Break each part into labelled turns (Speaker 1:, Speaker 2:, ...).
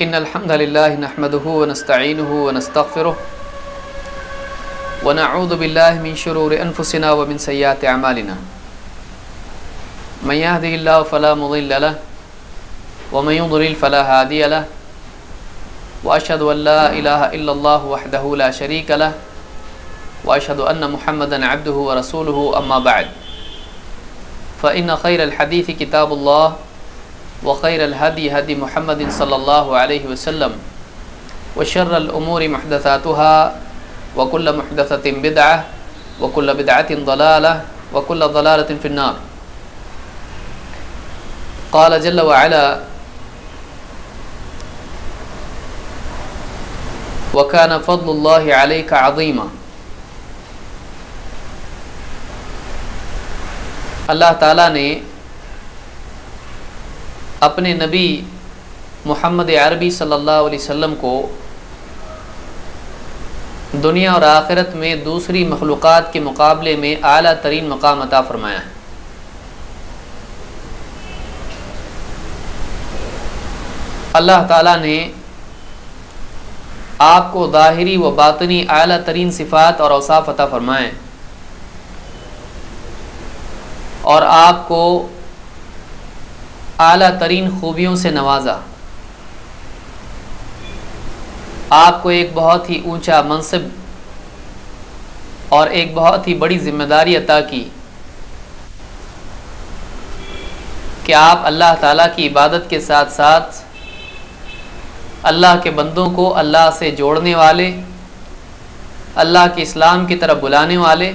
Speaker 1: إن الحمد لله نحمده ونستعينه ونستغفره ونعوذ بالله من شرور أنفسنا ومن سيئات أعمالنا من يهده الله فلا مضل له ومن يضلل فلا هادي له وأشهد أن لا إله إلا الله وحده لا شريك له وأشهد أن محمدا عبده ورسوله أما بعد فإن خير الحديث كتاب الله وخير الهدي هدي محمد صلى الله عليه وسلم وشر الأمور محدثاتها وكل محدثة بدعة وكل بدعة ضلالة وكل ضلالة في النار. قال جل وعلا وكان فضل الله عليك عظيما. اللہ تعالیٰ نے اپنے نبی محمد عربی صلی اللہ علیہ وسلم کو دنیا اور آخرت میں دوسری مخلوقات کے مقابلے میں اعلیٰ ترین مقام عطا فرمایا ہے. اللہ تعالیٰ نے آپ کو ظاہری و باطنی اعلیٰ ترین صفات اور اوصاف عطا فرمائے اور آپ کو اعلیٰ ترین خوبیوں سے نوازا. آپ کو ایک بہت ہی اونچا منصب اور ایک بہت ہی بڑی ذمہ داری عطا کی کہ آپ اللہ تعالیٰ کی عبادت کے ساتھ ساتھ اللہ کے بندوں کو اللہ سے جوڑنے والے، اللہ کے اسلام کی طرف بلانے والے،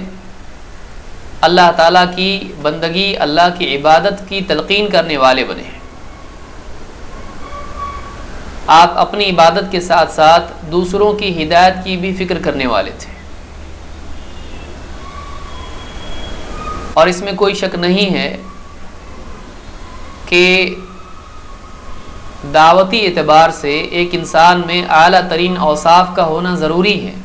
Speaker 1: اللہ تعالیٰ کی بندگی، اللہ کی عبادت کی تلقین کرنے والے بنے ہیں. آپ اپنی عبادت کے ساتھ ساتھ دوسروں کی ہدایت کی بھی فکر کرنے والے تھے، اور اس میں کوئی شک نہیں ہے کہ دعوتی اعتبار سے ایک انسان میں اعلیٰ ترین اوصاف کا ہونا ضروری ہے.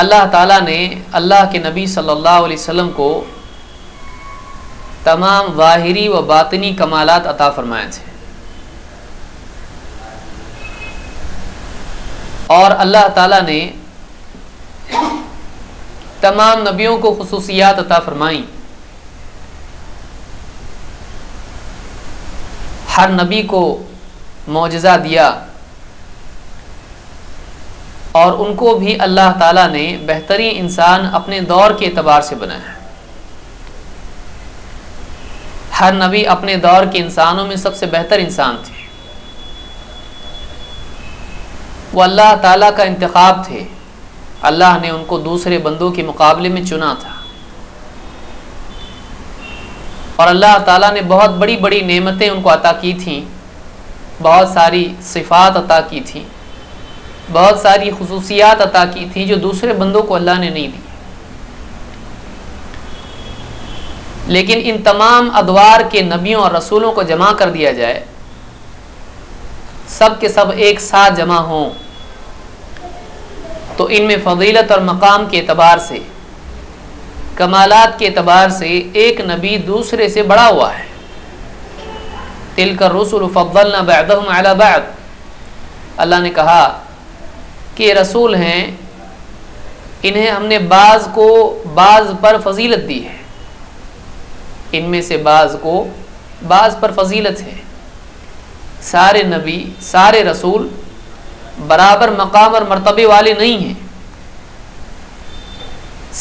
Speaker 1: اللہ تعالیٰ نے اللہ کے نبی صلی اللہ علیہ وسلم کو تمام ظاہری و باطنی کمالات عطا فرمائے تھے، اور اللہ تعالیٰ نے تمام نبیوں کو خصوصیات عطا فرمائیں. ہر نبی کو معجزہ دیا، اور ان کو بھی اللہ تعالیٰ نے بہترین انسان اپنے دور کے اعتبار سے بنایا. ہر نبی اپنے دور کے انسانوں میں سب سے بہتر انسان تھے. وہ اللہ تعالیٰ کا انتخاب تھے. اللہ نے ان کو دوسرے بندوں کے مقابلے میں چنا تھا، اور اللہ تعالیٰ نے بہت بڑی بڑی نعمتیں ان کو عطا کی تھیں، بہت ساری صفات عطا کی تھیں، بہت ساری خصوصیات عطا کی تھیں جو دوسرے بندوں کو اللہ نے نہیں دی. لیکن ان تمام ادوار کے نبیوں اور رسولوں کو جمع کر دیا جائے، سب کے سب ایک ساتھ جمع ہوں، تو ان میں فضیلت اور مقام کے اعتبار سے، کمالات کے اعتبار سے ایک نبی دوسرے سے بڑا ہوا ہے. تلک الرسل فضلنا بعضهم علی بعض. اللہ نے کہا کہ یہ رسول ہیں، انہیں ہم نے بعض کو بعض پر فضیلت دی ہے. ان میں سے بعض کو بعض پر فضیلت ہے. سارے نبی، سارے رسول برابر مقام اور مرتبے والے نہیں ہیں،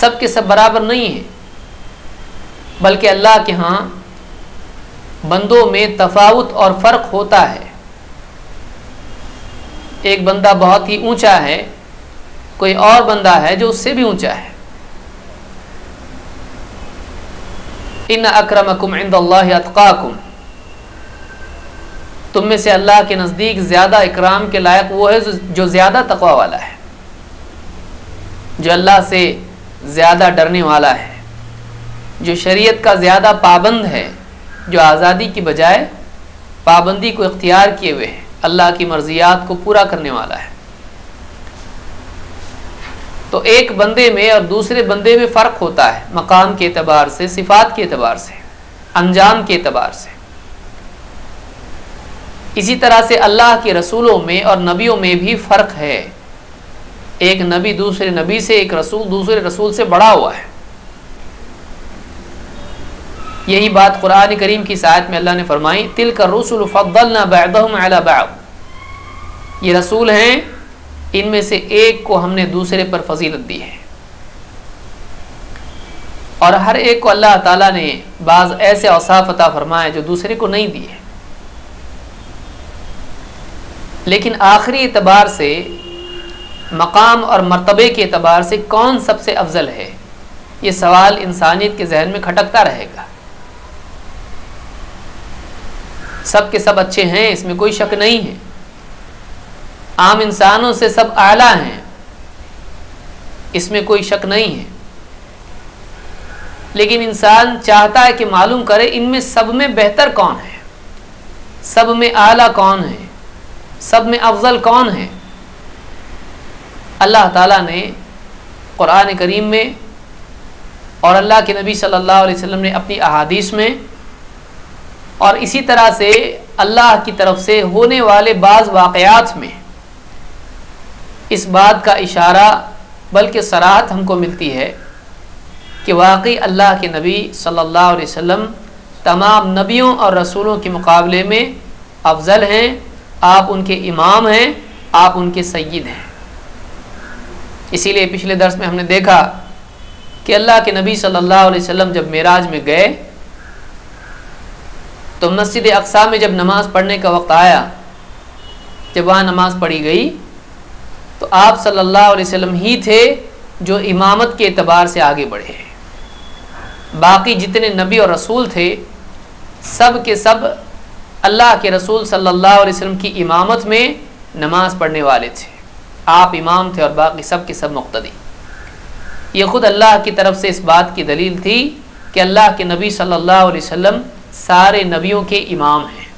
Speaker 1: سب کے سب برابر نہیں ہیں، بلکہ اللہ کے ہاں بندوں میں تفاوت اور فرق ہوتا ہے. ایک بندہ بہت ہی اونچا ہے، کوئی اور بندہ ہے جو اس سے بھی اونچا ہے. ان اکرمکم عند اللہ اتقاکم. تم میں سے اللہ کے نزدیک زیادہ اکرام کے لائق وہ ہے جو زیادہ تقوی والا ہے، جو اللہ سے زیادہ ڈرنے والا ہے، جو شریعت کا زیادہ پابند ہے، جو آزادی کی بجائے پابندی کو اختیار کیے ہوئے ہے، اللہ کی مرضیات کو پورا کرنے والا ہے. تو ایک بندے میں اور دوسرے بندے میں فرق ہوتا ہے، مقام کے اعتبار سے، صفات کے اعتبار سے، انجام کے اعتبار سے. اسی طرح سے اللہ کے رسولوں میں اور نبیوں میں بھی فرق ہے. ایک نبی دوسرے نبی سے، ایک رسول دوسرے رسول سے بڑا ہوا ہے. یہی بات قرآن کریم کی اس آیت میں اللہ نے فرمائی، تِلْكَ الرُّسُلُ فَضَّلْنَا بَعْضَهُمْ عَلَى بَعْضٍ. یہ رسول ہیں، ان میں سے ایک کو ہم نے دوسرے پر فضیلت دی ہے. اور ہر ایک کو اللہ تعالیٰ نے بعض ایسے اوصاف عطا فرمائے جو دوسرے کو نہیں دیے. لیکن آخری اعتبار سے، مقام اور مرتبے کے اعتبار سے کون سب سے افضل ہے، یہ سوال انسانیت کے ذہن میں کھٹکتا رہے گا. سب کے سب اچھے ہیں، اس میں کوئی شک نہیں ہے. عام انسانوں سے سب اعلیٰ ہیں، اس میں کوئی شک نہیں ہے. لیکن انسان چاہتا ہے کہ معلوم کرے ان میں سب میں بہتر کون ہے، سب میں اعلیٰ کون ہے، سب میں افضل کون ہے. اللہ تعالیٰ نے قرآن کریم میں اور اللہ کے نبی صلی اللہ علیہ وسلم نے اپنی احادیث میں اور اسی طرح سے اللہ کی طرف سے ہونے والے بعض واقعات میں اس بات کا اشارہ بلکہ صراحت ہم کو ملتی ہے کہ واقعی اللہ کے نبی صلی اللہ علیہ وسلم تمام نبیوں اور رسولوں کے مقابلے میں افضل ہیں. آپ ان کے امام ہیں، آپ ان کے سید ہیں. اسی لیے پچھلے درس میں ہم نے دیکھا کہ اللہ کے نبی صلی اللہ علیہ وسلم جب معراج میں گئے تو مسجد اقصی میں جب نماز پڑھنے کا وقت آیا، جب وہاں نماز پڑھی گئی تو آپ صلی اللہ علیہ وسلم ہی تھے جو امامت کے اعتبار سے آگے بڑھے. باقی جتنے نبی اور رسول تھے سب کے سب اللہ کے رسول صلی اللہ علیہ وسلم کی امامت میں نماز پڑھنے والے تھے. آپ امام تھے اور باقی سب کے سب مقتدی. یہ خود اللہ کی طرف سے اس بات کی دلیل تھی کہ اللہ کے نبی صلی اللہ علیہ وسلم سارے نبیوں کے امام ہیں.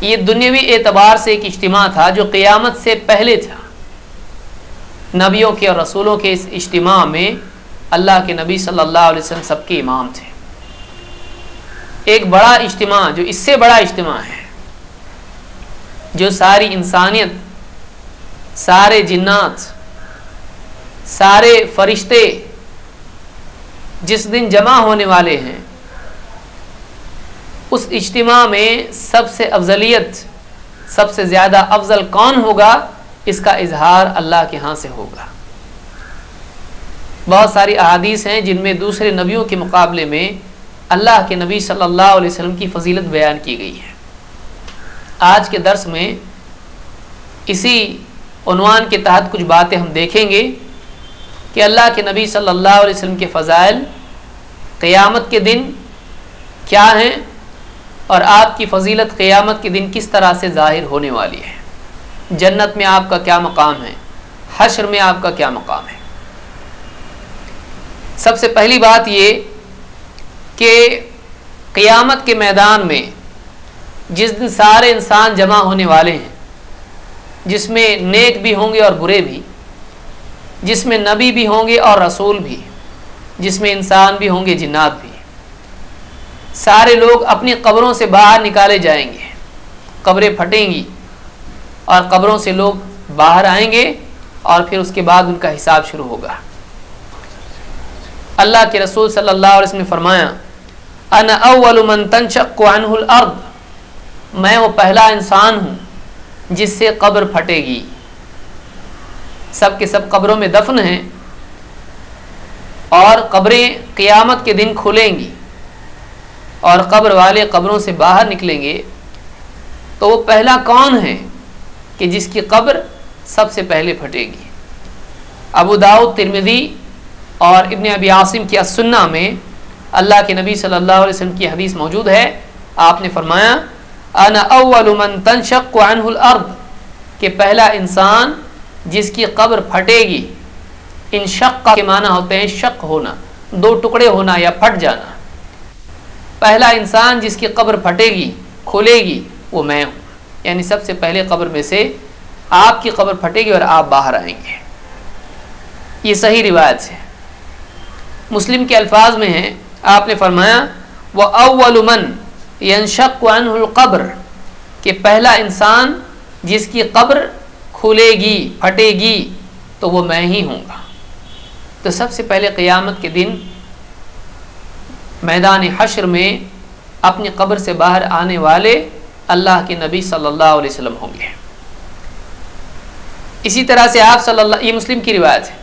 Speaker 1: یہ دنیاوی اعتبار سے ایک اجتماع تھا جو قیامت سے پہلے تھا. نبیوں کے اور رسولوں کے اس اجتماع میں اللہ کے نبی صلی اللہ علیہ وسلم سب کے امام تھے. ایک بڑا اجتماع جو اس سے بڑا اجتماع ہے، جو ساری انسانیت، سارے جنات، سارے فرشتے جس دن جمع ہونے والے ہیں، اس اجتماع میں سب سے افضلیت، سب سے زیادہ افضل کون ہوگا، اس کا اظہار اللہ کے ہاں سے ہوگا. بہت ساری احادیث ہیں جن میں دوسرے نبیوں کے مقابلے میں اللہ کے نبی صلی اللہ علیہ وسلم کی فضیلت بیان کی گئی ہے. آج کے درس میں اسی عنوان کے تحت کچھ باتیں ہم دیکھیں گے کہ اللہ کے نبی صلی اللہ علیہ وسلم کے فضائل قیامت کے دن کیا ہیں اور آپ کی فضیلت قیامت کے دن کس طرح سے ظاہر ہونے والی ہے. جنت میں آپ کا کیا مقام ہے، حشر میں آپ کا کیا مقام ہے. سب سے پہلی بات یہ کہ قیامت کے میدان میں جس دن سارے انسان جمع ہونے والے ہیں، جس میں نیک بھی ہوں گے اور برے بھی، جس میں نبی بھی ہوں گے اور رسول بھی، جس میں انسان بھی ہوں گے جنات بھی، سارے لوگ اپنی قبروں سے باہر نکالے جائیں گے. قبریں پھٹیں گی اور قبروں سے لوگ باہر آئیں گے اور پھر اس کے بعد ان کا حساب شروع ہوگا. اللہ کے رسول صلی اللہ علیہ وسلم نے فرمایا، انا اول من تنشق عنہ الارض، میں وہ پہلا انسان ہوں جس سے قبر پھٹے گی. سب کے سب قبروں میں دفن ہیں اور قبریں قیامت کے دن کھلیں گی اور قبر والے قبروں سے باہر نکلیں گے. تو وہ پہلا کون ہے کہ جس کی قبر سب سے پہلے پھٹے گی. ابو داؤد، ترمذی اور ابن ابی عاصم کی السنہ میں اللہ کے نبی صلی اللہ علیہ وسلم کی حدیث موجود ہے. آپ نے فرمایا، انا اول من تنشق عنہ الارض، کہ پہلا انسان جس کی قبر پھٹے گی. انشق کے معنی ہوتے ہیں شق ہونا، دو ٹکڑے ہونا یا پھٹ جانا. پہلا انسان جس کی قبر پھٹے گی، کھلے گی، وہ میں ہوں. یعنی سب سے پہلے قبر میں سے آپ کی قبر پھٹے گی اور آپ باہر آئیں گے. یہ صحیح روایت ہے. مسلم کے الفاظ میں ہیں، آپ نے فرمایا، وَأَوَّلُ مَنْ ینشق عنہ القبر، کہ پہلا انسان جس کی قبر کھلے گی پھٹے گی تو وہ میں ہی ہوں گا۔ تو سب سے پہلے قیامت کے دن میدان حشر میں اپنی قبر سے باہر آنے والے اللہ کے نبی صلی اللہ علیہ وسلم ہوں گے۔ اسی طرح سے آپ یہ مسلم کی روایت ہے،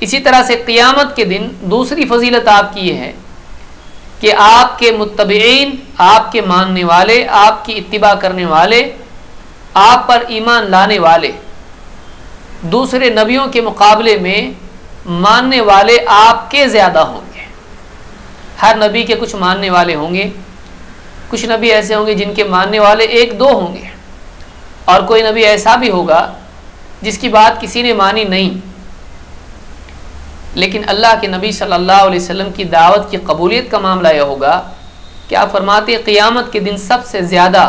Speaker 1: اسی طرح سے قیامت کے دن دوسری فضیلت آپ کی یہ ہے کہ آپ کے متبعین، آپ کے ماننے والے، آپ کی اتباع کرنے والے، آپ پر ایمان لانے والے دوسرے نبیوں کے مقابلے میں ماننے والے آپ کے زیادہ ہوں گے۔ ہر نبی کے کچھ ماننے والے ہوں گے، کچھ نبی ایسے ہوں گے جن کے ماننے والے ایک دو ہوں گے، اور کوئی نبی ایسا بھی ہوگا جس کی بات کسی نے مانی نہیں۔ لیکن اللہ کے نبی صلی اللہ علیہ وسلم کی دعوت کی قبولیت کا معاملہ یہ ہوگا کہ آپ فرماتے ہیں قیامت کے دن سب سے زیادہ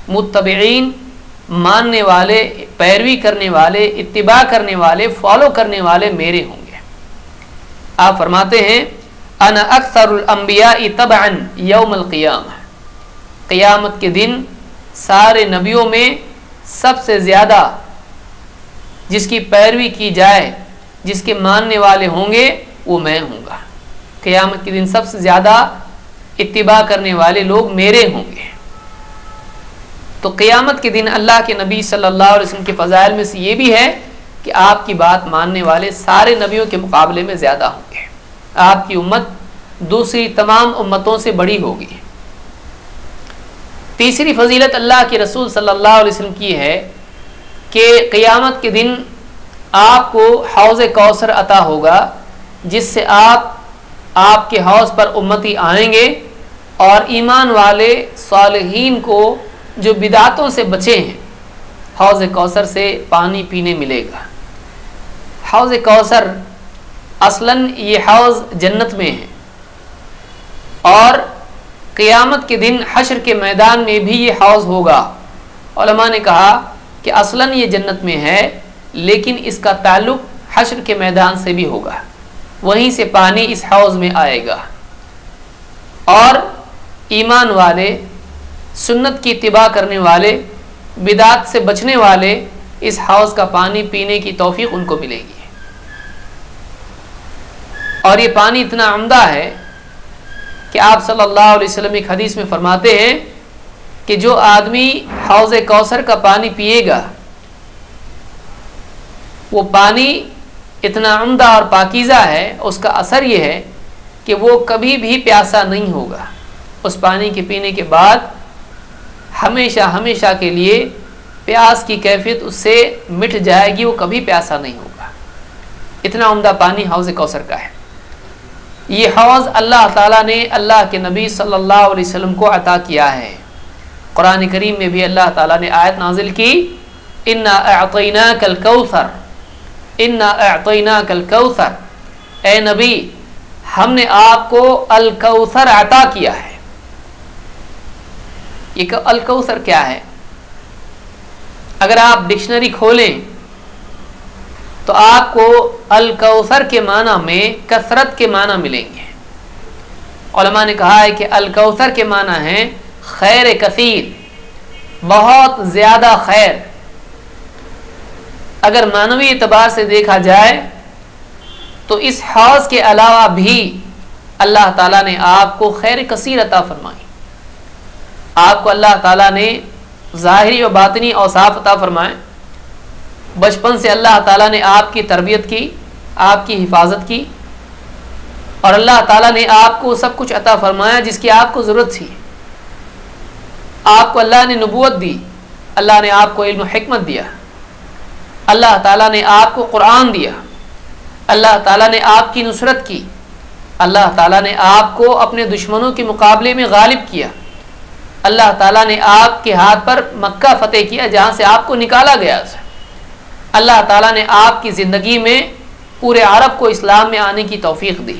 Speaker 1: متبعین، ماننے والے، پیروی کرنے والے، اتباع کرنے والے، فالو کرنے والے میرے ہوں گے۔ آپ فرماتے ہیں انا اکثر الانبیاء تبعا یوم القیامہ، قیامت کے دن سارے نبیوں میں سب سے زیادہ جس کی پیروی کی جائے، جس کے ماننے والے ہوں گے وہ میں ہوں گا۔ قیامت کے دن سب سے زیادہ اتباع کرنے والے لوگ میرے ہوں گے۔ تو قیامت کے دن اللہ کے نبی صلی اللہ علیہ وسلم کے فضائل میں سے یہ بھی ہے کہ آپ کی بات ماننے والے سارے نبیوں کے مقابلے میں زیادہ ہوں گے۔ آپ کی امت دوسری تمام امتوں سے بڑی ہوگی۔ تیسری فضیلت اللہ کے رسول صلی اللہ علیہ وسلم کی ہے کہ قیامت کے دن آپ کو حوض کوثر عطا ہوگا، جس سے آپ کے حوض پر امتی آئیں گے، اور ایمان والے صالحین کو جو بدعتوں سے بچے ہیں حوض کوثر سے پانی پینے ملے گا۔ حوض کوثر اصلاً یہ حوض جنت میں ہے، اور قیامت کے دن حشر کے میدان میں بھی یہ حوض ہوگا۔ علماء نے کہا کہ اصلاً یہ جنت میں ہے، لیکن اس کا تعلق حشر کے میدان سے بھی ہوگا، وہیں سے پانی اس حوض میں آئے گا، اور ایمان والے، سنت کی اتباع کرنے والے، بدعت سے بچنے والے اس حوض کا پانی پینے کی توفیق ان کو ملے گی۔ اور یہ پانی اتنا عمدہ ہے کہ آپ صلی اللہ علیہ وسلم ایک حدیث میں فرماتے ہیں کہ جو آدمی حوض کوثر کا پانی پیے گا، وہ پانی اتنا عمدہ اور پاکیزہ ہے، اس کا اثر یہ ہے کہ وہ کبھی بھی پیاسا نہیں ہوگا۔ اس پانی کے پینے کے بعد ہمیشہ ہمیشہ کے لیے پیاس کی کیفیت اس سے مٹ جائے گی، وہ کبھی پیاسا نہیں ہوگا۔ اتنا عمدہ پانی حوض کوثر کا ہے۔ یہ حوض اللہ تعالیٰ نے اللہ کے نبی صلی اللہ علیہ وسلم کو عطا کیا ہے۔ قرآن کریم میں بھی اللہ تعالیٰ نے آیت نازل کی، انا اعطیناک الکوثر، انا اعطیناک الکوثر، اے نبی ہم نے آپ کو الکوثر عطا کیا ہے۔ یہ الکوثر کیا ہے؟ اگر آپ ڈکشنری کھولیں تو آپ کو الکوثر کے معنی میں کثرت کے معنی ملیں گے۔ علماء نے کہا ہے کہ الکوثر کے معنی ہیں خیر کثیر، بہت زیادہ خیر۔ اگر معنوی اعتبار سے دیکھا جائے تو اس حوض کے علاوہ بھی اللہ تعالیٰ نے آپ کو خیر کثیر عطا فرمائی۔ آپ کو اللہ تعالیٰ نے ظاہری و باطنی اوصاف عطا فرمائے۔ بچپن سے اللہ تعالیٰ نے آپ کی تربیت کی، آپ کی حفاظت کی، اور اللہ تعالیٰ نے آپ کو سب کچھ عطا فرمایا جس کی آپ کو ضرورت تھی۔ آپ کو اللہ نے نبوت دی، اللہ نے آپ کو علم و حکمت دیا، اللہ تعالیٰ نے آپ کو قرآن دیا، اللہ تعالیٰ نے آپ کی نصرت کی، اللہ تعالیٰ نے آپ کو اپنے دشمنوں کے مقابلے میں غالب کیا، اللہ تعالیٰ نے آپ کے ہاتھ پر مکہ فتح کیا جہاں سے آپ کو نکالا گیا تھا۔ اللہ تعالیٰ نے آپ کی زندگی میں پورے عرب کو اسلام میں آنے کی توفیق دی۔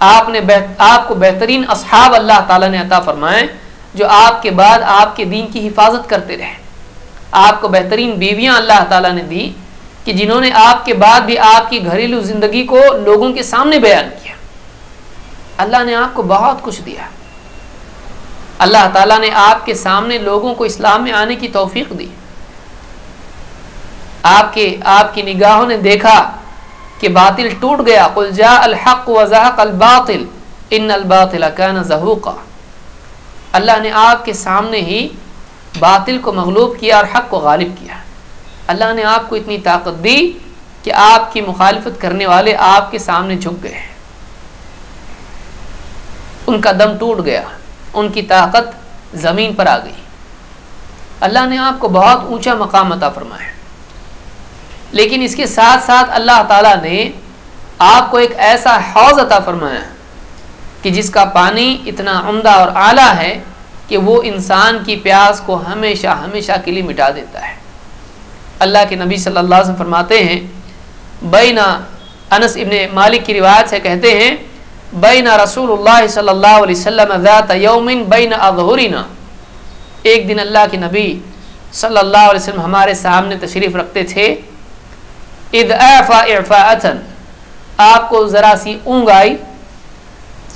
Speaker 1: آپ کو بہترین اصحاب اللہ تعالیٰ نے عطا فرمائے جو آپ کے بعد آپ کے دین کی حفاظت کرتے رہے۔ آپ کو بہترین بیویاں اللہ تعالیٰ نے دی کہ جنہوں نے آپ کے بعد بھی آپ کی گھریلو زندگی کو لوگوں کے سامنے بیان کیا۔ اللہ نے آپ کو بہت کچھ دیا، اللہ تعالیٰ نے آپ کے سامنے لوگوں کو اسلام میں آنے کی توفیق دی. آپ کی نگاہوں نے دیکھا کہ باطل ٹوٹ گیا. قل جاء الحق وزهق الباطل ان الباطل كان زهوقا. اللہ نے آپ کے سامنے ہی باطل کو مغلوب کیا اور حق کو غالب کیا. اللہ نے آپ کو اتنی طاقت دی کہ آپ کی مخالفت کرنے والے آپ کے سامنے جھک گئے, ان کا دم ٹوٹ گیا, ان کی طاقت زمین پر آ گئی. اللہ نے آپ کو بہت اونچا مقام عطا فرمایا. لیکن اس کے ساتھ ساتھ اللہ تعالیٰ نے آپ کو ایک ایسا حوض عطا فرمایا کہ جس کا پانی اتنا عمدہ اور اعلیٰ ہے کہ وہ انسان کی پیاس کو ہمیشہ ہمیشہ کے لیے مٹا دیتا ہے. اللہ کے نبی صلی اللہ علیہ وسلم فرماتے ہیں, بین انس ابن مالک کی روایت سے کہتے ہیں, بین رسول اللہ صلی اللہ علیہ وسلم ذات یوم بین اظہرنا. ایک دن اللہ کے نبی صلی اللہ علیہ وسلم ہمارے سامنے تشریف رکھتے تھے. اذ اعفا اعفاءتا, آپ کو ذرا سی اونگ آئی.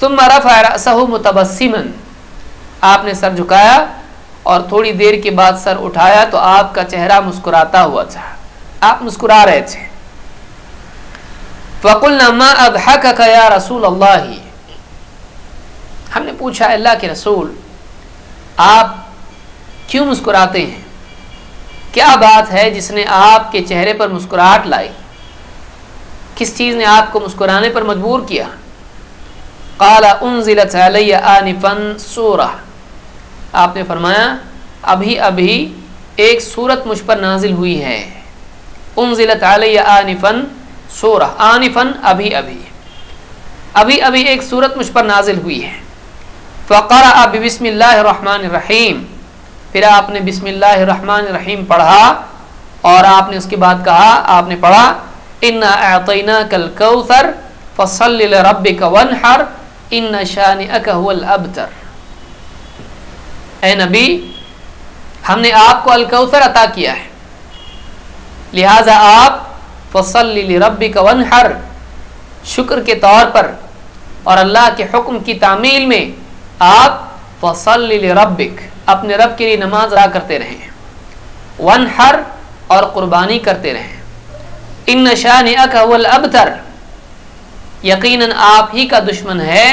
Speaker 1: ثم رفع رأسہ متبسما, آپ نے سر جھکایا اور تھوڑی دیر کے بعد سر اٹھایا تو آپ کا چہرہ مسکراتا ہوا تھا, آپ مسکرا رہے تھے. فقلنا ما اضحکک یا رسول اللہ, ہم نے پوچھا اللہ کے رسول آپ کیوں مسکراتے ہیں, کیا بات ہے جس نے آپ کے چہرے پر مسکراہٹ لائی, کس چیز نے آپ کو مسکرانے پر مجبور کیا. قال انزلت علی آنفا سورہ, آپ نے فرمایا ابھی ابھی ایک سورت مجھ پر نازل ہوئی ہے. انزلت علی آنفا سورہ, آنفا ابھی ابھی ایک سورت مجھ پر نازل ہوئی ہے. فقرأ بسم اللہ الرحمن الرحیم, پھر آپ نے بسم اللہ الرحمن الرحیم پڑھا اور آپ نے اس کے بعد کہا, آپ نے پڑھا انا اعطیناک الکوثر فصل لربک وانحر ان شانئک هو الابتر. اے نبی ہم نے آپ کو الکوثر عطا کیا ہے, لہذا آپ فصل لربک وانحر شکر کے طور پر اور اللہ کے حکم کی تعمیل میں آپ فصل لربک اپنے رب کے لیے نماز ادا کرتے رہیں, وانحر اور قربانی کرتے رہیں. ان شانئک هو الابتر, یقیناً آپ ہی کا دشمن ہے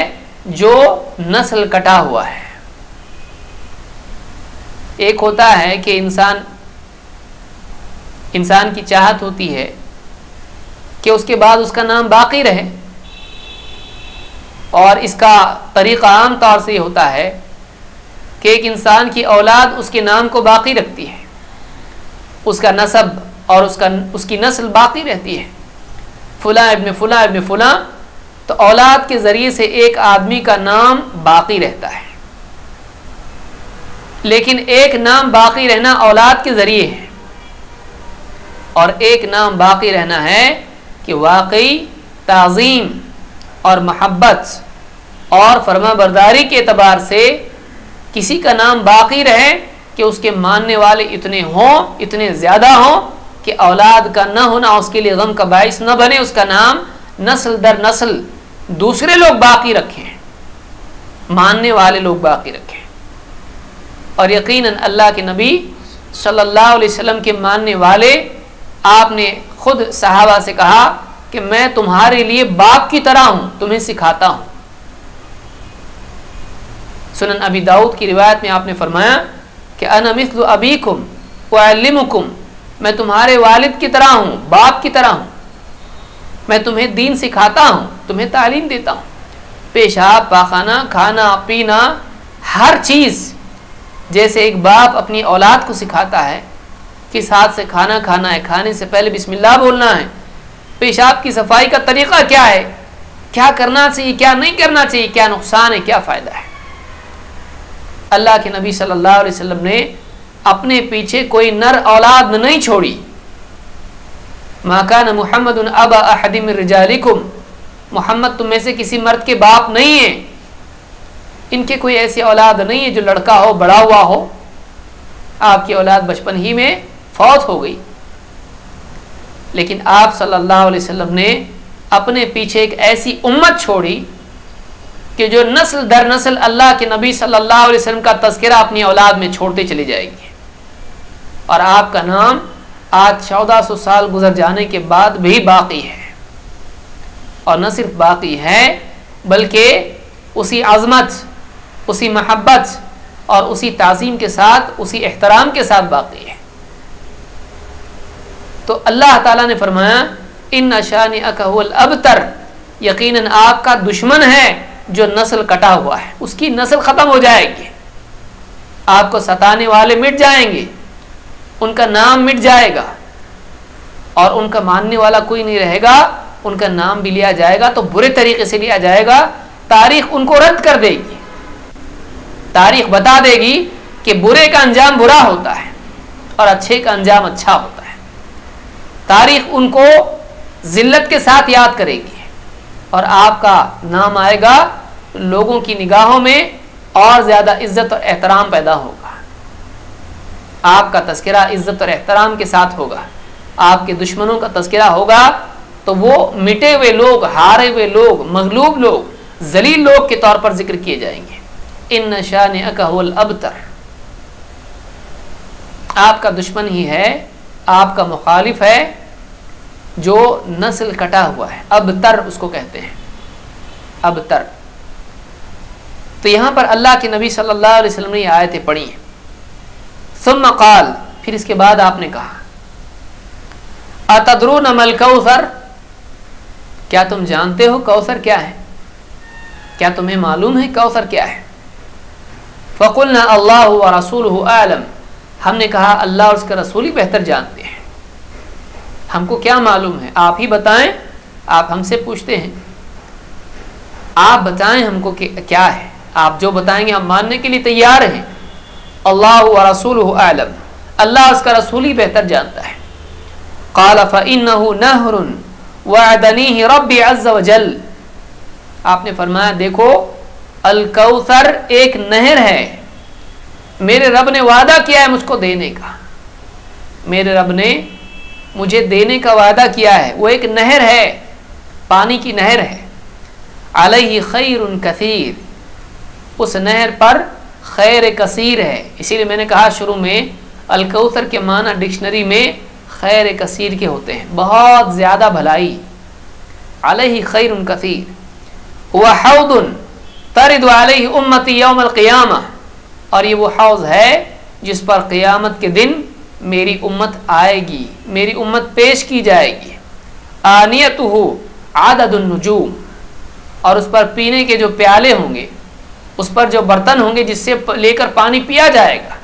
Speaker 1: جو نسل کٹا ہوا ہے. ایک ہوتا ہے کہ انسان کی چاہت ہوتی ہے کہ اس کے بعد اس کا نام باقی رہے, اور اس کا طریقہ عام طور سے یہ ہوتا ہے کہ ایک انسان کی اولاد اس کے نام کو باقی رکھتی ہے, اس کا نسب اور اس کی نسل باقی رہتی ہے, فلاں ابن فلاں ابن فلاں, تو اولاد کے ذریعے سے ایک آدمی کا نام باقی رہتا ہے. لیکن ایک نام باقی رہنا اولاد کے ذریعے ہے, اور ایک نام باقی رہنا ہے کہ واقعی تعظیم اور محبت اور فرما برداری کے اعتبار سے کسی کا نام باقی رہے کہ اس کے ماننے والے اتنے زیادہ ہوں کہ اولاد کا نہ ہونا اس کے لیے غم کا باعث نہ بنے, اس کا نام نسل در نسل دوسرے لوگ باقی رکھیں, ماننے والے لوگ باقی رکھیں. اور یقیناً اللہ کے نبی صلی اللہ علیہ وسلم کے ماننے والے, آپ نے خود صحابہ سے کہا کہ میں تمہارے لیے باپ کی طرح ہوں, تمہیں سکھاتا ہوں. سنن ابی داؤد کی روایت میں آپ نے فرمایا کہ انا مثل ابیکم اعلمکم, میں تمہارے والد کی طرح ہوں, باپ کی طرح ہوں, میں تمہیں دین سکھاتا ہوں, تمہیں تعلیم دیتا ہوں. پیشاب پاخانہ, کھانا پینا, ہر چیز جیسے ایک باپ اپنی اولاد کو سکھاتا ہے کس ہاتھ سے کھانا کھانا ہے, کھانے سے پہلے بسم اللہ بولنا ہے, پیشاب کی صفائی کا طریقہ کیا ہے, کیا کرنا چاہیے کیا نہیں کرنا چاہیے, کیا نقصان ہے کیا فائدہ ہے. اللہ کے نبی صلی اللہ علیہ وسلم نے اپنے پیچھے کوئی نر اولاد نہیں چھوڑی. ما کان محمد ابا احد من رجالکم, محمد تم میں سے کسی مرد کے باپ نہیں ہیں, ان کے کوئی ایسی اولاد نہیں ہے جو لڑکا ہو بڑا ہوا ہو, آپ کی اولاد بچپن ہی میں فوت ہو گئی. لیکن آپ صلی اللہ علیہ وسلم نے اپنے پیچھے ایک ایسی امت چھوڑی کہ جو نسل در نسل اللہ کے نبی صلی اللہ علیہ وسلم کا تذکرہ اپنی اولاد میں چھوڑتے چلے جائیں گے، اور آپ کا نام آج 1400 سال گزر جانے کے بعد بھی باقی ہے، اور نہ صرف باقی ہے بلکہ اسی عظمت، اسی محبت اور اسی تعظیم کے ساتھ، اسی احترام کے ساتھ باقی ہے۔ تو اللہ تعالیٰ نے فرمایا ان شانئک هو الابتر، یقیناً آپ کا دشمن ہے جو نسل کٹا ہوا ہے، اس کی نسل ختم ہو جائے گی، آپ کو ستانے والے مٹ جائیں گے، ان کا نام مٹ جائے گا، اور ان کا ماننے والا کوئی نہیں رہے گا، ان کا نام بھی لیا جائے گا تو برے طریقے سے لیا جائے گا۔ تاریخ ان کو رد کر دے گی، تاریخ بتا دے گی کہ برے کا انجام برا ہوتا ہے اور اچھے کا انجام اچھا ہوتا ہے۔ تاریخ ان کو ذلت کے ساتھ یاد کرے گی، اور آپ کا نام آئے گا لوگوں کی نگاہوں میں اور زیادہ عزت اور احترام پیدا ہوگا۔ آپ کا تذکرہ عزت اور احترام کے ساتھ ہوگا، آپ کے دشمنوں کا تذکرہ ہوگا تو وہ مٹے ہوئے لوگ، ہارے ہوئے لوگ، مغلوب لوگ، ذلیل لوگ کے طور پر ذکر کیے جائیں گے۔ ان شانئک هو الابتر، آپ کا دشمن ہی ہے، آپ کا مخالف ہے جو نسل کٹا ہوا ہے، ابتر اس کو کہتے ہیں، ابتر۔ تو یہاں پر اللہ کے نبی صلی اللہ علیہ وسلم نے یہ آیتیں پڑھی ہیں۔ ثم قال، پھر اس کے بعد آپ نے کہا اتدرون ما الکوثر، کیا تم جانتے ہو کوثر کیا ہے؟ کیا تمہیں معلوم ہے کوثر کیا ہے؟ فقلنا اللہ ورسولہ اعلم، ہم نے کہا اللہ اور اس کے رسول ہی بہتر جانتے ہیں، ہم کو کیا معلوم ہے، آپ ہی بتائیں، آپ ہم سے پوچھتے ہیں، آپ بتائیں ہم کو کہ کیا ہے، آپ جو بتائیں گے ہم ماننے کے لیے تیار ہیں۔ اللہ ورسولہ اعلم، اللہ اور اس کا رسول ہی بہتر جانتا ہے۔ قال فإنه نهر وعدنیہ ربی عز وجل، آپ نے فرمایا دیکھو الکوثر ایک نہر ہے، میرے رب نے وعدہ کیا ہے مجھ کو دینے کا، میرے رب نے مجھے دینے کا وعدہ کیا ہے، وہ ایک نہر ہے، پانی کی نہر ہے، علیہ خیر کثیر، اس نہر پر خیر کثیر ہے۔ اسی لیے میں نے کہا شروع میں الکوثر کے معنی ڈکشنری میں خیر کثیر کے ہوتے ہیں، بہت زیادہ بھلائی، علیہ خیر کثیر، وحوض ترد علیہ امتی یوم القیامہ، اور یہ وہ حوض ہے جس پر قیامت کے دن میری امت آئے گی، میری امت پیش کی جائے گی۔ آنیتہ عدد النجوم، اور اس پر پینے کے جو پیالے ہوں گے، اس پر جو برتن ہوں گے جس سے لے کر پانی پیا جائے گا،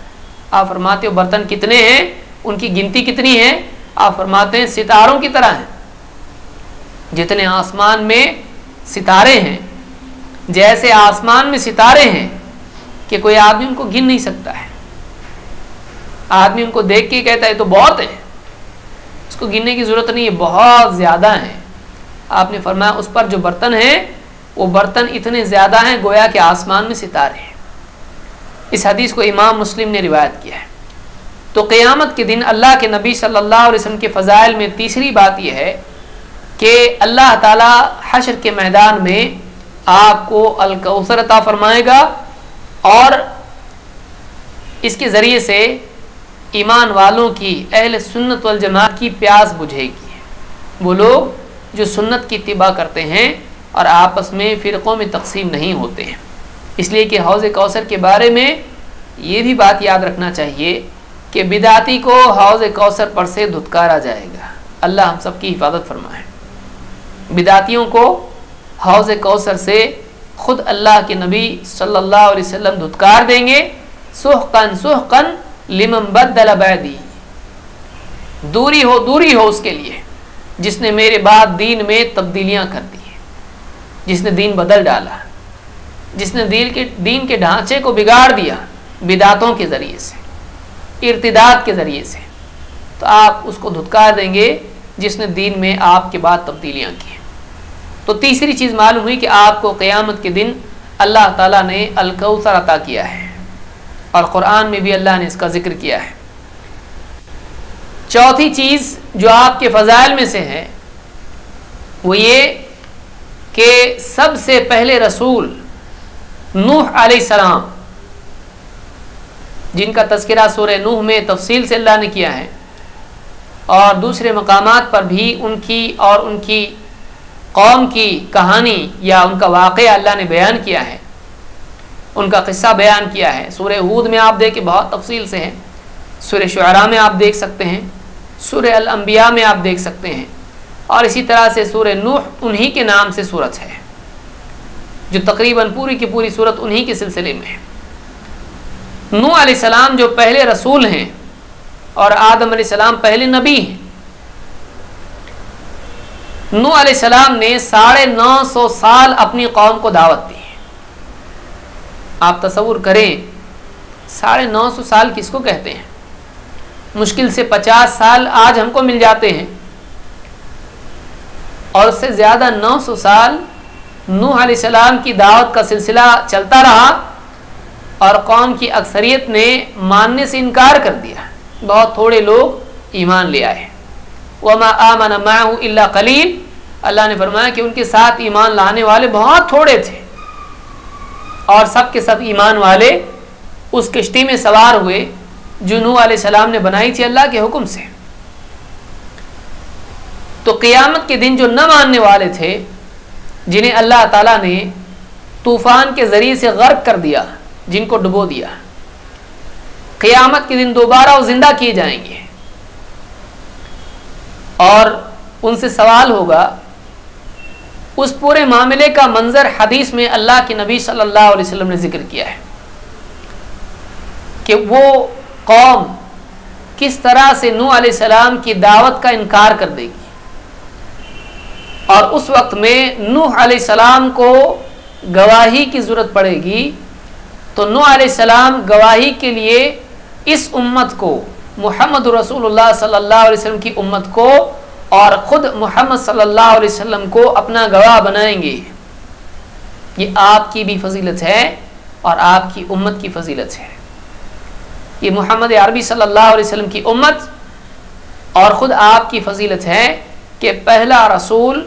Speaker 1: آپ فرماتے ہو برتن کتنے ہیں، ان کی گنتی کتنی ہے؟ آپ فرماتے ہیں ستاروں کی طرح ہیں، جتنے آسمان میں ستارے ہیں، جیسے آسمان میں ستارے ہیں کہ کوئی آدمی ان کو گن نہیں سکتا ہے، آدمی ان کو دیکھ کے کہتا ہے تو بہت ہے، اس کو گننے کی ضرورت نہیں ہے، بہت زیادہ ہیں۔ آپ نے فرمایا اس پر جو برتن ہیں وہ برتن اتنے زیادہ ہیں گویا کہ آسمان میں ستارے ہیں۔ اس حدیث کو امام مسلم نے روایت کیا ہے۔ تو قیامت کے دن اللہ کے نبی صلی اللہ علیہ وسلم کے فضائل میں تیسری بات یہ ہے کہ اللہ تعالی حشر کے میدان میں آپ کو الکوثر عطا فرمائے گا، اور اس کے ذریعے سے ایمان والوں کی، اہل سنت والجماعت کی پیاس بجھے گی، وہ لوگ جو سنت کی اتباع کرتے ہیں اور آپس میں فرقوں میں تقسیم نہیں ہوتے ہیں۔ اس لیے کہ حوض کوثر کے بارے میں یہ بھی بات یاد رکھنا چاہیے کہ بدعتی کو حوض کوثر پر سے دھتکارا جائے گا، اللہ ہم سب کی حفاظت فرمائے۔ بدعتیوں کو حوض کوثر سے خود اللہ کے نبی صلی اللہ علیہ وسلم دھتکار دیں گے، سحقن سحقن لمن بدل بعدی، دوری ہو اس کے لیے جس نے میرے بعد دین میں تبدیلیاں کر دی، جس نے دین بدل ڈالا، جس نے دین کے ڈھانچے کو بگاڑ دیا بدعتوں کے ذریعے سے، ارتداد کے ذریعے سے، تو آپ اس کو دھتکار دیں گے جس نے دین میں آپ کے بعد تبدیلیاں کی۔ تو تیسری چیز معلوم ہوئی کہ آپ کو قیامت کے دن اللہ تعالیٰ نے الکوثر عطا کیا ہے، اور قرآن میں بھی اللہ نے اس کا ذکر کیا ہے۔ چوتھی چیز جو آپ کے فضائل میں سے ہے وہ یہ کہ سب سے پہلے رسول نوح علیہ السلام جن کا تذکرہ سورہ نوح میں تفصیل سے اللہ نے کیا ہے، اور دوسرے مقامات پر بھی ان کی اور ان کی قوم کی کہانی یا ان کا واقعہ اللہ نے بیان کیا ہے، ان کا قصہ بیان کیا ہے۔ سورہ ہود میں آپ دیکھیں بہت تفصیل سے ہے، سورہ شعراء میں آپ دیکھ سکتے ہیں، سورہ الانبیاء میں آپ دیکھ سکتے ہیں، اور اسی طرح سے سورہ نوح انہی کے نام سے سورت ہے، جو تقریباً پوری کی پوری سورت انہی کے سلسلے میں ہے۔ نوح علیہ السلام جو پہلے رسول ہیں اور آدم علیہ السلام پہلے نبی ہیں۔ نوح علیہ السلام نے 950 سال اپنی قوم کو دعوت دی۔ آپ تصور کریں 950 سال کس کو کہتے ہیں؟ مشکل سے 50 سال آج ہم کو مل جاتے ہیں، اور اس سے زیادہ 900 سال نوح علیہ السلام کی دعوت کا سلسلہ چلتا رہا، اور قوم کی اکثریت نے ماننے سے انکار کر دیا، بہت تھوڑے لوگ ایمان لے آئے۔ وَمَا آمَنَ مَعَهُ إِلَّا قَلِيلٌ، اللہ نے فرمایا کہ ان کے ساتھ ایمان لانے والے بہت تھوڑے تھے، اور سب کے سب ایمان والے اس کشتی میں سوار ہوئے جو نوح علیہ السلام نے بنائی تھی اللہ کے حکم سے۔ تو قیامت کے دن جو نہ ماننے والے تھے، جنہیں اللہ تعالیٰ نے طوفان کے ذریعے سے غرق کر دیا، جن کو ڈبو دیا، قیامت کے دن دوبارہ وہ زندہ کیے جائیں گے، اور ان سے سوال ہوگا۔ اس پورے معاملے کا منظر حدیث میں اللہ کے نبی صلی اللہ علیہ وسلم نے ذکر کیا ہے کہ وہ قوم کس طرح سے نوح علیہ السلام کی دعوت کا انکار کر دے گی، اور اس وقت میں نوح علیہ السلام کو گواہی کی ضرورت پڑے گی۔ تو نوح علیہ السلام گواہی کے لیے اس امت کو، محمد رسول اللہ صلی اللہ علیہ وسلم کی امت کو، اور خود محمد صلی اللہ علیہ وسلم کو اپنا گواہ بنائیں گے۔ یہ آپ کی بھی فضیلت ہے اور آپ کی امت کی فضیلت ہے۔ یہ محمد عربی صلی اللہ علیہ وسلم کی امت اور خود آپ کی فضیلت ہے کہ پہلا رسول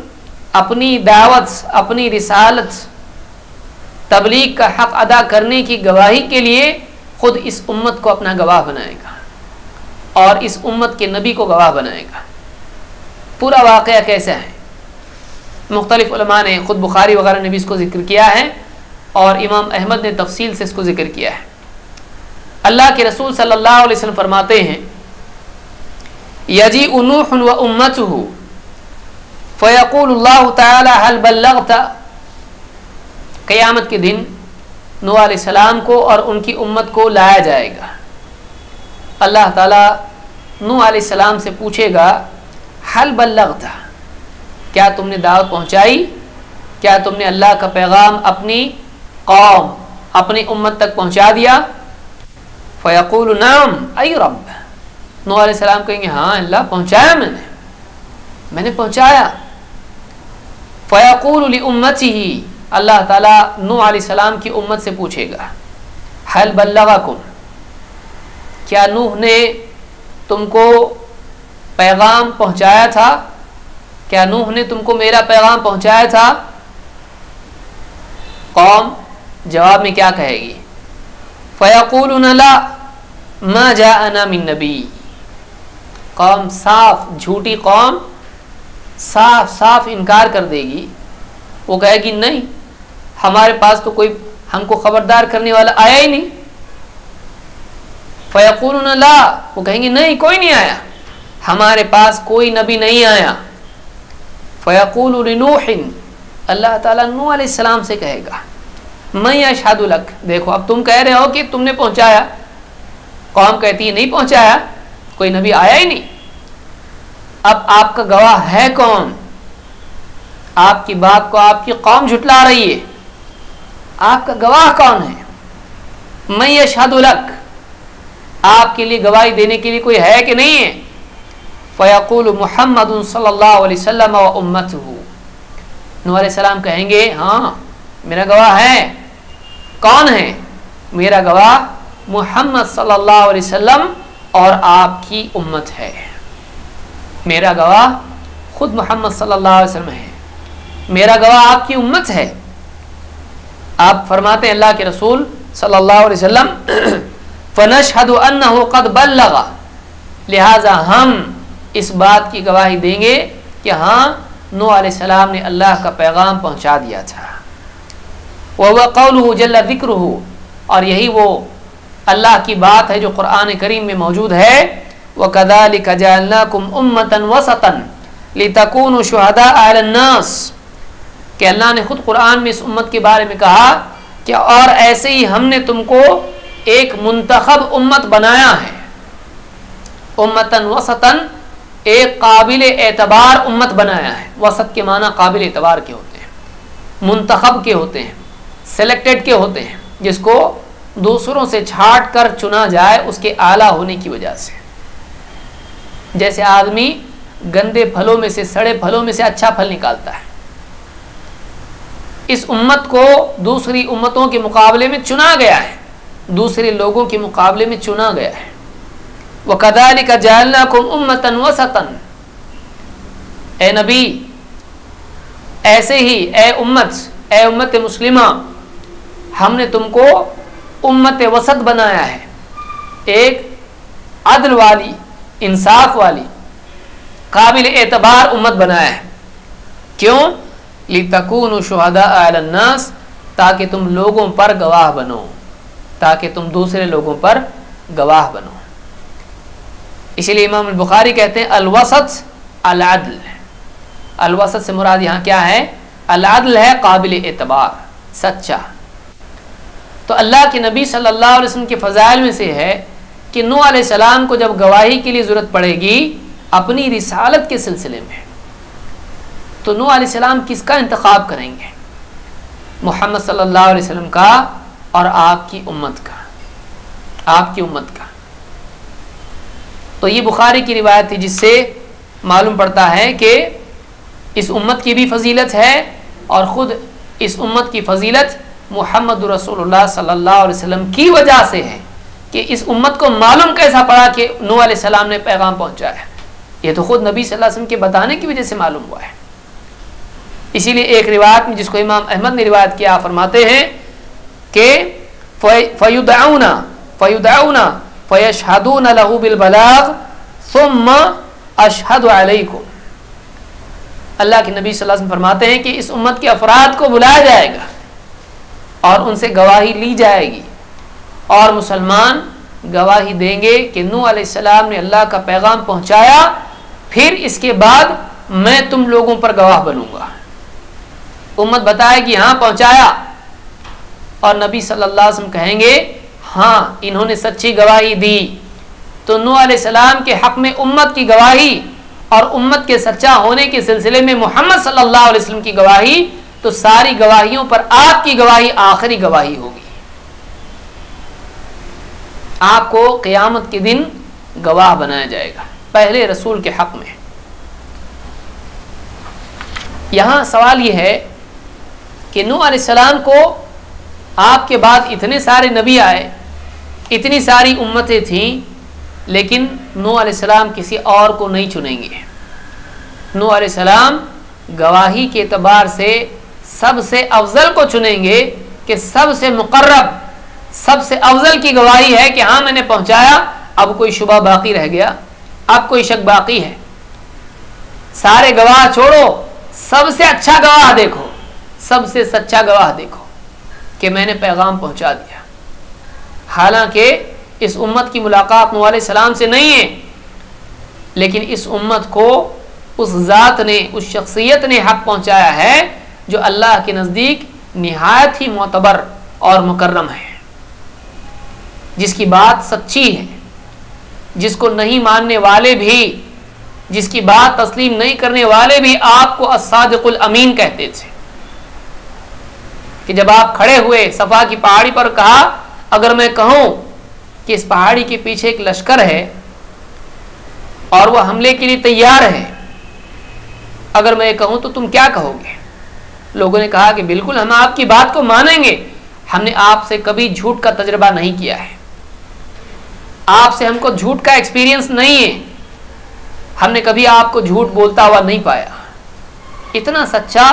Speaker 1: اپنی دعوت، اپنی رسالت، تبلیغ کا حق ادا کرنے کی گواہی کے لیے خود اس امت کو اپنا گواہ بنائے گا، اور اس امت کے نبی کو گواہ بنائے گا۔ پورا واقعہ کیسا ہے؟ مختلف علماء نے، خود بخاری وغیرہ نے بھی اس کو ذکر کیا ہے، اور امام احمد نے تفصیل سے اس کو ذکر کیا ہے۔ اللہ کے رسول صلی اللہ علیہ وسلم فرماتے ہیں یجیء نوح وامته فیقول اللہ تعالی هل بلغت، قیامت کے دن نوح علیہ السلام کو اور ان کی امت کو لایا جائے گا۔ اللہ تعالی نوح علیہ السلام سے پوچھے گا هل بلغت، کیا تم نے دعوت پہنچائی؟ کیا تم نے اللہ کا پیغام اپنی قوم، اپنی امت تک پہنچا دیا؟ فیقول نعم ای رب، نوح علیہ السلام کہیں گے ہاں اللہ پہنچایا، میں نے پہنچایا۔ فیقول لامته، اللہ تعالیٰ نوح علیہ السلام کی امت سے پوچھے گا هل بلغکم، کیا نوح نے تم کو پیغام پہنچایا تھا؟ کیا نوح نے تم کو میرا پیغام پہنچایا تھا؟ قوم جواب میں کیا کہے گی؟ فیقولون لا ما جاءنا من نبی، قوم صاف، جھوٹی قوم صاف صاف انکار کر دے گی، وہ کہے گی نہیں، ہمارے پاس تو کوئی ہم کو خبردار کرنے والا آیا ہی نہیں۔ فیقولون لا، وہ کہیں گے نہیں کوئی نہیں آیا، ہمارے پاس کوئی نبی نہیں آیا۔ فیقول لنوح، اللہ تعالیٰ نوح علیہ السلام سے کہے گا میں اشہد لک، دیکھو اب تم کہہ رہے ہو کہ تم نے پہنچایا، قوم کہتی ہے نہیں پہنچایا، کوئی نبی آیا ہی نہیں، اب آپ کا گواہ ہے کون؟ آپ کی بات کو آپ کی قوم جھٹلا رہی ہے، آپ کا گواہ کون ہے؟ میں اشہد لک، آپ کے لیے گواہی دینے کے لیے کوئی ہے کہ نہیں ہے؟ فیقول محمد صلی اللہ علیہ وسلم و امتہ، نوح علیہ السلام کہیں گے ہاں میرا گواہ ہے۔ کون ہے میرا گواہ؟ محمد صلی اللہ علیہ وسلم اور آپ کی امت ہے۔ میرا گواہ خود محمد صلی اللہ علیہ وسلم ہے، میرا گواہ آپ کی امت ہے۔ آپ فرماتے ہیں اللہ کے رسول صلی اللہ علیہ وسلم فنشهد انه قد بلغ، لہذا ہم اس بات کی گواہی دیں گے کہ ہاں نوح علیہ السلام نے اللہ کا پیغام پہنچا دیا تھا. وهو قوله جل ذکرہ، اور یہی وہ اللہ کی بات ہے جو قرآن کریم میں موجود ہے. وَكَذَلِكَ جَعَلْنَاكُمْ أُمَّةً وَسَطًا لِتَكُونُوا شُهَدَاءَ عَلَى النَّاسِ، کہ اللہ نے خود قرآن میں اس امت کے بارے میں کہا کہ اور ایسے ہی ہم نے تم کو ایک منتخب امت بنایا ہے. امتاً وسطاً، ایک قابل اعتبار امت بنایا ہے. وسط کے معنی قابل اعتبار کے ہوتے ہیں، منتخب کے ہوتے ہیں، سلیکٹڈ کے ہوتے ہیں، جس کو دوسروں سے چھانٹ کر چنا جائے اس کے اعلیٰ ہونے کی وجہ سے. جیسے آدمی گندے پھلوں میں سے، سڑے پھلوں میں سے اچھا پھل نکالتا ہے، اس امت کو دوسری امتوں کے مقابلے میں چنا گیا ہے، دوسرے لوگوں کے مقابلے میں چنا گیا ہے. وَكَذَلِكَ جَعَلْنَاكُمْ أُمَّةً وَسَطًا، اے نبی ایسے ہی اے امت مسلمہ، ہم نے تم کو امت وسط بنایا ہے، ایک عدل والی، انصاف والی، قابل اعتبار امت بنایا ہے. کیوں؟ لِتَكُونُوا شُهَدَاءَ عَلَى النَّاسِ، تاکہ تم لوگوں پر گواہ بنو، تاکہ تم دوسرے لوگوں پر گواہ بنو. اسی لیے امام البخاری کہتے ہیں الوسط العدل. الوسط سے مراد یہاں کیا ہے؟ العدل ہے، قابل اعتبار، سچا. تو اللہ کے نبی صلی اللہ علیہ وسلم کے فضائل میں سے ہے کہ نوح علیہ السلام کو جب گواہی کے لیے ضرورت پڑے گی اپنی رسالت کے سلسلے میں، تو نوح علیہ السلام کس کا انتخاب کریں گے؟ محمد صلی اللہ علیہ وسلم کا اور آپ کی امت کا، آپ کی امت کا. تو یہ بخاری کی روایت تھی جس سے معلوم پڑتا ہے کہ اس امت کی بھی فضیلت ہے، اور خود اس امت کی فضیلت محمد رسول اللہ صلی اللہ علیہ وسلم کی وجہ سے ہے کہ اس امت کو معلوم کیسا پڑا کہ نوح علیہ السلام نے پیغام پہنچایا ہے. یہ تو خود نبی صلی اللہ علیہ وسلم کے بتانے کی وجہ سے معلوم ہوا ہے. اسی لیے ایک روایت میں جس کو امام احمد نے روایت کیا فرماتے ہیں کہ فَيُدْعَوْنَ فَيَشْهَدُونَ لَهُ بِالْبَلَاغِ ثُمَّ أَشْهَدُ عَلَيْكُمْ. اللہ کے نبی صلی اللہ علیہ وسلم فرماتے ہیں کہ اس امت کے افراد کو بلایا جائے گا اور ان سے گواہی لی جائے گی، اور مسلمان گواہی دیں گے کہ نوح علیہ السلام نے اللہ کا پیغام پہنچایا، پھر اس کے بعد میں تم لوگوں پر گواہ بنوں گا. امت بتائے گی ہاں پہنچایا، اور نبی صلی اللہ علیہ وسلم کہیں گے ہاں انہوں نے سچی گواہی دی. تو نوح علیہ السلام کے حق میں امت کی گواہی اور امت کے سچا ہونے کے سلسلے میں محمد صلی اللہ علیہ وسلم کی گواہی، تو ساری گواہیوں پر آپ کی گواہی آخری گواہی ہوگی. آپ کو قیامت کے دن گواہ بنایا جائے گا پہلے رسول کے حق میں. یہاں سوال یہ ہے کہ نوح علیہ السلام کو آپ کے بعد اتنے سارے نبی آئے، اتنی ساری امتیں تھیں، لیکن نوح علیہ السلام کسی اور کو نہیں چنیں گے. نوح علیہ السلام گواہی کے اعتبار سے سب سے افضل کو چنیں گے کہ سب سے مقرب، سب سے افضل کی گواہی ہے کہ ہاں میں نے پہنچایا، اب کوئی شبہ باقی رہ گیا، اب کوئی شک باقی ہے. سارے گواہ چھوڑو، سب سے اچھا گواہ دیکھو، سب سے سچا گواہ دیکھو کہ میں نے پیغام پہنچا دیا. حالانکہ اس امت کی ملاقات نوح علیہ السلام سے نہیں ہے، لیکن اس امت کو اس ذات نے، اس شخصیت نے حق پہنچایا ہے جو اللہ کے نزدیک نہایت ہی معتبر اور مکرم ہے، جس کی بات سچی ہے، جس کو نہیں ماننے والے بھی، جس کی بات تسلیم نہیں کرنے والے بھی آپ کو الصادق الامین کہتے تھے. کہ جب آپ کھڑے ہوئے صفا کی پہاڑی پر، کہا اگر میں کہوں کہ اس پہاڑی کے پیچھے ایک لشکر ہے اور وہ حملے کے لیے تیار ہے، اگر میں کہوں تو تم کیا کہو گے؟ لوگوں نے کہا کہ بالکل ہم آپ کی بات کو مانیں گے، ہم نے آپ سے کبھی جھوٹ کا تجربہ نہیں کیا ہے، آپ سے ہم کو جھوٹ کا ایکسپیرینس نہیں ہے، ہم نے کبھی آپ کو جھوٹ بولتا ہوا نہیں پایا. اتنا سچا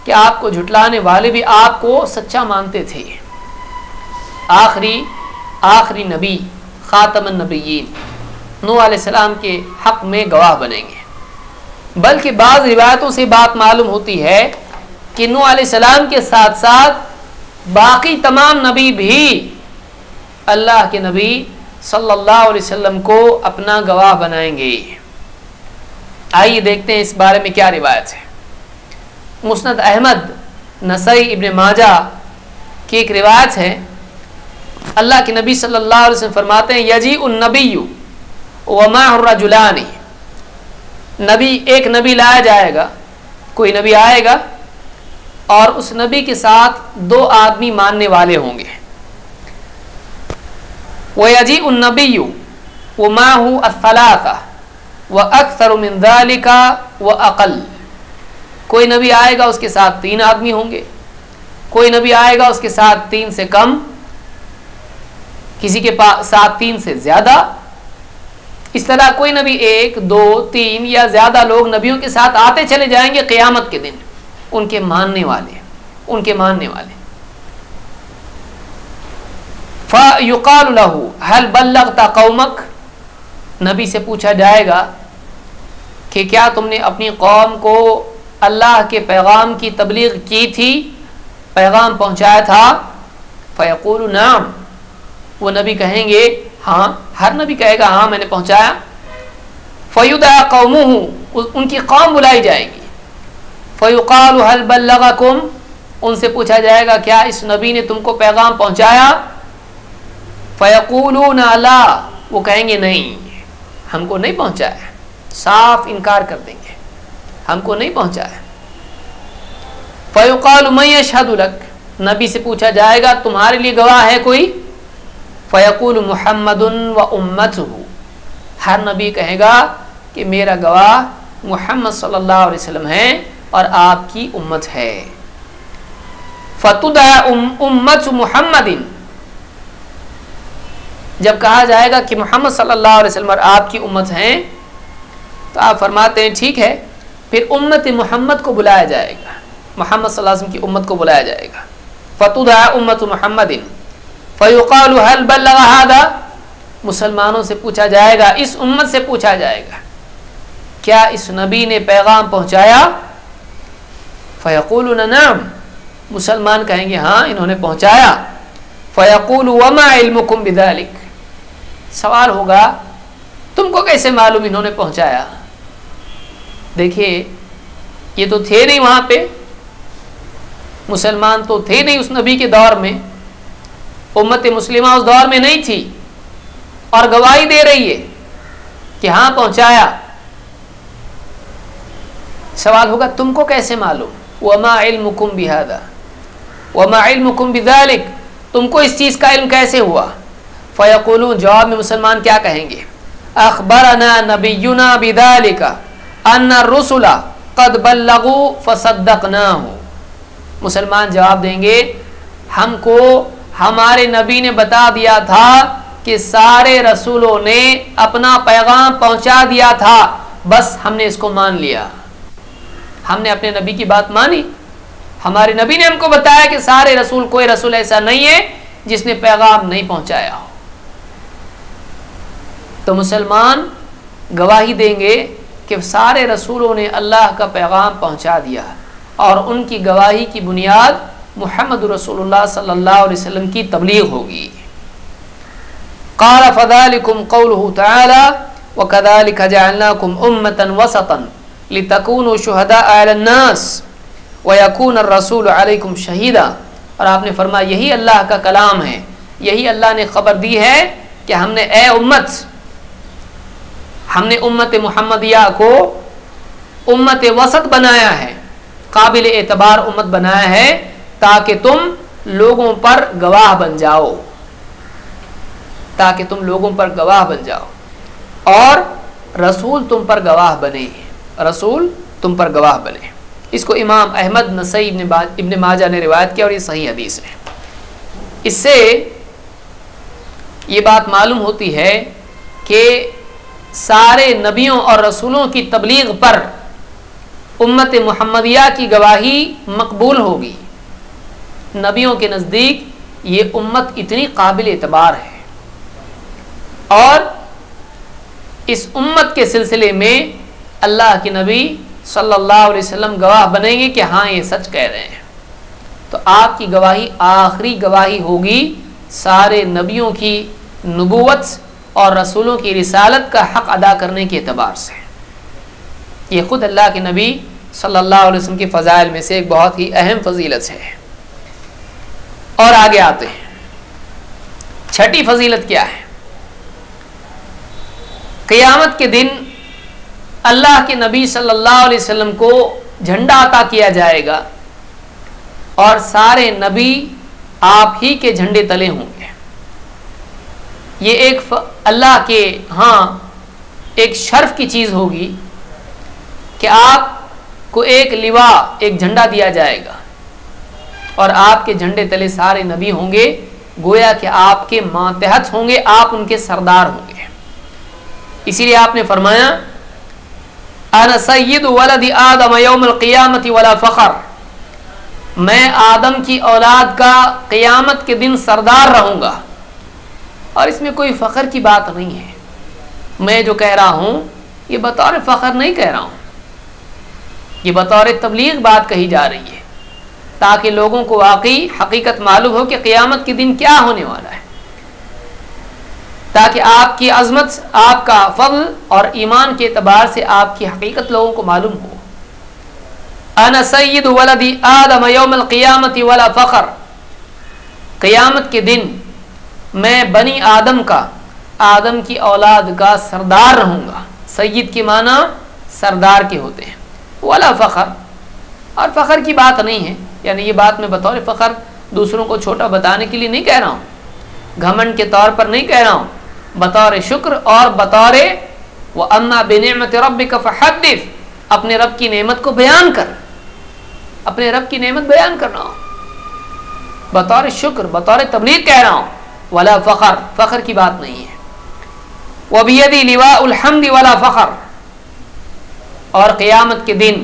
Speaker 1: کہ آپ کو جھٹلانے والے بھی آپ کو سچا مانتے تھے. آخری نبی خاتم النبیین نوح علیہ السلام کے حق میں گواہ بنیں گے. بلکہ بعض روایتوں سے بات معلوم ہوتی ہے کہ نوح علیہ السلام کے ساتھ ساتھ باقی تمام نبی بھی اللہ کے نبی صلی اللہ علیہ وسلم کو اپنا گواہ بنائیں گے. آئیے دیکھتے ہیں اس بارے میں کیا روایت ہے. مسند احمد، نسائی، ابن ماجہ کی ایک روایت ہے. اللہ کے نبی صلی اللہ علیہ وسلم فرماتے ہیں یجیء النبی ومعہ الرجلان، ایک نبی لایا جائے گا، کوئی نبی آئے گا اور اس نبی کے ساتھ 2 آدمی ماننے والے ہوں گے. وَيَجِيءُ النَّبِيُّ وَمَعَهُ الثَّلَاثَةُ وَأَكْثَرُ مِنْ ذَلِكَ وَأَقَلُّ، کوئی نبی آئے گا اس کے ساتھ 3 آدمی ہوں گے، کوئی نبی آئے گا اس کے ساتھ 3 سے کم، کسی کے ساتھ 3 سے زیادہ. اس طرح کوئی نبی 1 2 3 یا زیادہ لوگ نبیوں کے ساتھ آتے چلے جائیں گے قیامت کے دن، ان کے ماننے والے. فَيُقَالُ لَهُ هَلْ بَلَّغْتَ قَوْمَكَ، نبی سے پوچھا جائے گا کہ کیا تم نے اپنی قوم کو اللہ کے پیغام کی تبلیغ کی تھی، پیغام پہنچایا تھا؟ فَيَقُولُ نَعَمْ، وہ نبی کہیں گے ہاں، ہر نبی کہے گا ہاں میں نے پہنچایا. فَيُدْعَىٰ قَوْمُهُ، ان کی قوم بلائی جائے گی. فَيُقَالُ هَلْ بَلَّغَكُمْ، ان سے پوچھا جائے گا کیا اس نبی نے تم کو پیغام پہنچایا؟ فَيَقُولُونَ لَا، وہ کہیں گے نہیں، ہم کو نہیں پہنچایا. صاف انکار کر دیں گے، ہم کو نہیں پہنچایا. فَيُقَالُ مَن يَشْهَدُ لَكَ، نبی سے پوچھا جائے گا تمہارے لیے گواہ ہے کوئی؟ فَيَقُولُ مُحَمَّدٌ وَأُمَّتُهُ، ہر نبی کہے گا کہ میرا گواہ محمد صلی اللہ علیہ وسلم ہے اور آپ کی امت ہے. فَتُدْعَىٰ أُمَّةُ مُحَمَّدٍ، جب کہا جائے گا کہ محمد صلی اللہ علیہ وسلم اور آپ کی امت ہیں تو آپ فرماتے ہیں ٹھیک ہے، پھر امت محمد کو بلایا جائے گا، محمد صلی اللہ علیہ وسلم کی امت کو بلایا جائے گا. فَتُدْعَىٰ أُمَّةُ مُحَمَّدٍ فَيُقَالُ هَلْ بَلَّغَ هَٰذَا، مسلمانوں سے پوچھا جائے گا، اس امت سے پوچھا جائے گا کیا اس نبی نے پیغام پہنچایا؟ فَيَقُولُونَ نَعَمْ، مسلمان کہیں گے ہاں انہوں نے پہنچایا. فَيَقُولُ وَمَا عِلْمُكُمْ بِذَلِكَ، سوال ہوگا تم کو کیسے معلوم انہوں نے پہنچایا؟ دیکھیے یہ تو تھے نہیں وہاں پہ، مسلمان تو تھے نہیں اس نبی کے دور میں، امت مسلمہ اس دور میں نہیں تھی اور گواہی دے رہی ہے کہ ہاں پہنچایا. سوال ہوگا تم کو کیسے معلوم؟ وَمَا عِلْمُكُمْ بِهَذَا وَمَا عِلْمُكُمْ بِذَلِكَ، تم کو اس چیز کا علم کیسے ہوا؟ فَيَقُولُونَ، جواب میں مسلمان کیا کہیں گے؟ أَخْبَرَنَا نَبِيُّنَا بِذَلِكَ أَنَّ الرُّسُلَ قَدْ بَلَّغُوا فَصَدَّقْنَاهُ، مسلمان جواب دیں گے ہم کو ہمارے نبی نے بتا دیا تھا کہ سارے رسولوں نے اپنا پیغام پہنچا دیا تھا، بس ہم نے اس کو مان لیا، ہم نے اپنے نبی کی بات مانی. ہمارے نبی نے ہم کو بتایا کہ سارے رسول، کوئی رسول ایسا نہیں ہے جس نے پیغام نہیں پہنچایا ہو. تو مسلمان گواہی دیں گے کہ سارے رسولوں نے اللہ کا پیغام پہنچا دیا اور ان کی گواہی کی بنیاد محمد رسول اللہ صلی اللہ علیہ وسلم کی تبلیغ ہوگی. قال فذلكم قوله تعالى وكذلك جعلناكم أمة وسطا لتكونوا شهداء على الناس ويكون الرسول عليكم شهيدا، اور آپ نے فرمایا یہی اللہ کا کلام ہے، یہی اللہ نے خبر دی ہے کہ ہم نے اے امت، ہم نے امت محمدیہ کو امت وسط بنایا ہے، قابل اعتبار امت بنایا ہے تاکہ تم لوگوں پر گواہ بن جاؤ، تاکہ تم لوگوں پر گواہ بن جاؤ اور رسول تم پر گواہ بنے، رسول تم پر گواہ بنے. اس کو امام احمد، نسائی، ابن ماجہ نے روایت کیا اور یہ صحیح حدیث ہے. اس سے یہ بات معلوم ہوتی ہے کہ سارے نبیوں اور رسولوں کی تبلیغ پر امت محمدیہ کی گواہی مقبول ہوگی. نبیوں کے نزدیک یہ امت اتنی قابل اعتبار ہے، اور اس امت کے سلسلے میں اللہ کے نبی صلی اللہ علیہ وسلم گواہ بنیں گے کہ ہاں یہ سچ کہہ رہے ہیں. تو آپ کی گواہی آخری گواہی ہوگی سارے نبیوں کی نبوت اور رسولوں کی رسالت کا حق ادا کرنے کے اعتبار سے. یہ خود اللہ کے نبی صلی اللہ علیہ وسلم کی فضائل میں سے ایک بہت ہی اہم فضیلت ہے. اور آگے آتے ہیں، چھٹی فضیلت کیا ہے؟ قیامت کے دن اللہ کے نبی صلی اللہ علیہ وسلم کو جھنڈا عطا کیا جائے گا، اور سارے نبی آپ ہی کے جھنڈے تلے ہوں گے. یہ ایک اللہ کے ہاں ایک شرف کی چیز ہوگی کہ آپ کو ایک لوا، ایک جھنڈا دیا جائے گا، اور آپ کے جھنڈے تلے سارے نبی ہوں گے، گویا کہ آپ کے ماتحت ہوں گے، آپ ان کے سردار ہوں گے. اسی لیے آپ نے فرمایا انا سید ولد آدم یوم القیامت ولا فخر، میں آدم کی اولاد کا قیامت کے دن سردار رہوں گا، اور اس میں کوئی فخر کی بات نہیں ہے. میں جو کہہ رہا ہوں یہ بطور فخر نہیں کہہ رہا ہوں، یہ بطور تبلیغ بات کہی جا رہی ہے تاکہ لوگوں کو واقعی حقیقت معلوم ہو کہ قیامت کے دن کیا ہونے والا ہے، تاکہ آپ کی عظمت، آپ کا فضل اور ایمان کے اعتبار سے آپ کی حقیقت لوگوں کو معلوم ہو. انا سید ولد آدم یوم القیامت ولا فخر، قیامت کے دن میں بنی آدم کا، آدم کی اولاد کا سردار رہوں گا. سید کے معنی سردار کے ہوتے ہیں. ولا فخر، اور فخر کی بات نہیں ہے، یعنی یہ بات میں بطور فخر دوسروں کو چھوٹا بتانے کے لیے نہیں کہہ رہا ہوں، گھمنڈ کے طور پر نہیں کہہ رہا ہوں، بطور شکر اور بطور وَأَمَّا بِنِعْمَةِ رَبِّكَ فَحَدِّثْ، اپنے رب کی نعمت کو بیان کر، اپنے رب کی نعمت بیان کر رہا ہوں، بطور شکر، بطور تبلیغ کہہ رہا ہوں. ولا فخر، فخر کی بات نہیں ہے. وَبِيَدِي لِوَاءُ الْحَمْدِ وَلَا فَخر، اور قیامت کے دن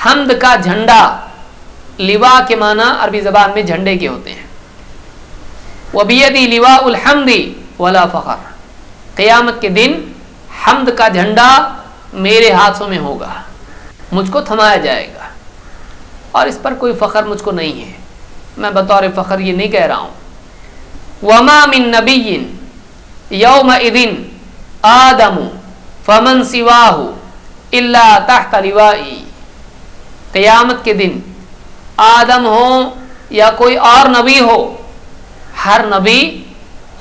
Speaker 1: حمد کا جھنڈا، لوا کے معنی عربی زبان میں جھنڈے کے ہوتے ہیں. وَبِيَدِي لِوَاءُ الْحَمْدِ وَلَا فَخر، قیامت کے دن حمد کا جھنڈا میرے ہاتھوں میں ہوگا، مجھ کو تھمایا جائے گا، اور اس پر کوئی فخر مجھ کو نہیں ہے، میں بطور فخر یہ نہیں کہہ رہا ہوں. وَمَا مِن نَبِيٍّ يَوْمَئِذٍ آدَمُ فَمَنْ سِوَاهُ إِلَّا تَحْتَ لِوَائِي، قیامت کے دن آدم ہو یا کوئی اور نبی ہو، ہر نبی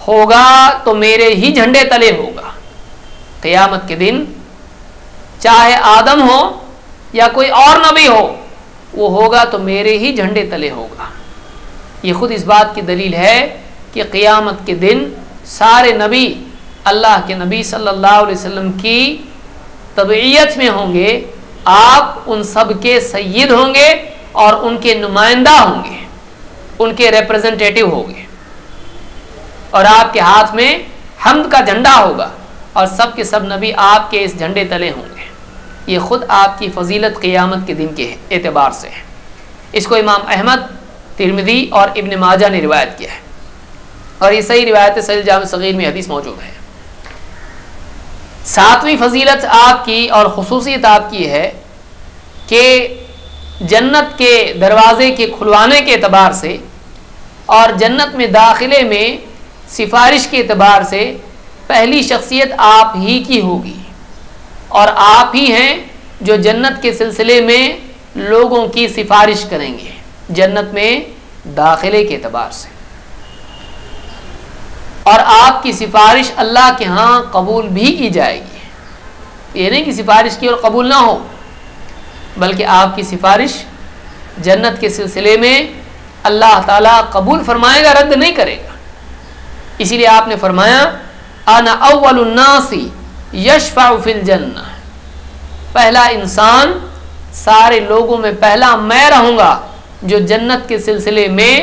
Speaker 1: ہوگا تو میرے ہی جھنڈے تلے ہوگا. قیامت کے دن چاہے آدم ہو یا کوئی اور نبی ہو، وہ ہوگا تو میرے ہی جھنڈے تلے ہوگا. یہ خود اس بات کی دلیل ہے کہ قیامت کے دن سارے نبی اللہ کے نبی صلی اللہ علیہ وسلم کی تبعیت میں ہوں گے، آپ ان سب کے سید ہوں گے اور ان کے نمائندہ ہوں گے، ان کے ریپرزنٹیٹیو ہوں گے، اور آپ کے ہاتھ میں حمد کا جھنڈا ہوگا، اور سب کے سب نبی آپ کے اس جھنڈے تلے ہوں گے. یہ خود آپ کی فضیلت قیامت کے دن کے اعتبار سے ہے. اس کو امام احمد، ترمذی اور ابن ماجہ نے روایت کیا ہے، اور یہ صحیح روایت ہے، صحیح جامع صغیر میں حدیث موجود ہے. ساتویں فضیلت آپ کی اور خصوصیت آپ کی ہے کہ جنت کے دروازے کے کھلوانے کے اعتبار سے اور جنت میں داخلے میں سفارش کے اعتبار سے پہلی شخصیت آپ ہی کی ہوگی، اور آپ ہی ہیں جو جنت کے سلسلے میں لوگوں کی سفارش کریں گے جنت میں داخلے کے اعتبار سے، اور آپ کی سفارش اللہ کے ہاں قبول بھی کی جائے گی. یہ نہیں کہ سفارش کی اور قبول نہ ہو، بلکہ آپ کی سفارش جنت کے سلسلے میں اللہ تعالیٰ قبول فرمائے گا، رد نہیں کرے گا. اسی لیے آپ نے فرمایا انا اول الناس یشفع فی الجنہ، پہلا انسان سارے لوگوں میں پہلا میں رہوں گا جو جنت کے سلسلے میں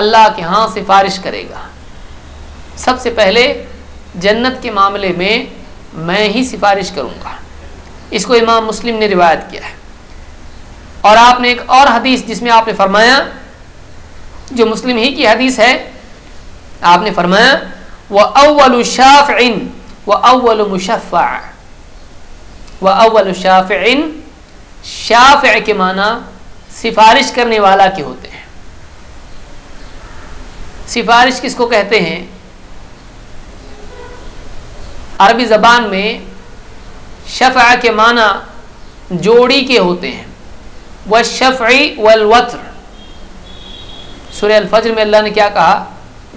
Speaker 1: اللہ کے ہاں سفارش کرے گا. سب سے پہلے جنت کے معاملے میں میں ہی سفارش کروں گا. اس کو امام مسلم نے روایت کیا ہے. اور آپ نے ایک اور حدیث جس میں آپ نے فرمایا، جو مسلم ہی کی حدیث ہے، آپ نے فرمایا وَأَوَّلُ شَافِعٍ وَأَوَّلُ مُشَفَّعٍ۔ وَأَوَّلُ شَافِعٍ، شافع کے معنی سفارش کرنے والا کے ہوتے ہیں۔ سفارش کس کو کہتے ہیں؟ عربی زبان میں شفع کے معنی جوڑی کے ہوتے ہیں، والشفع والوتر۔ سورہ الفجر میں اللہ نے کیا کہا؟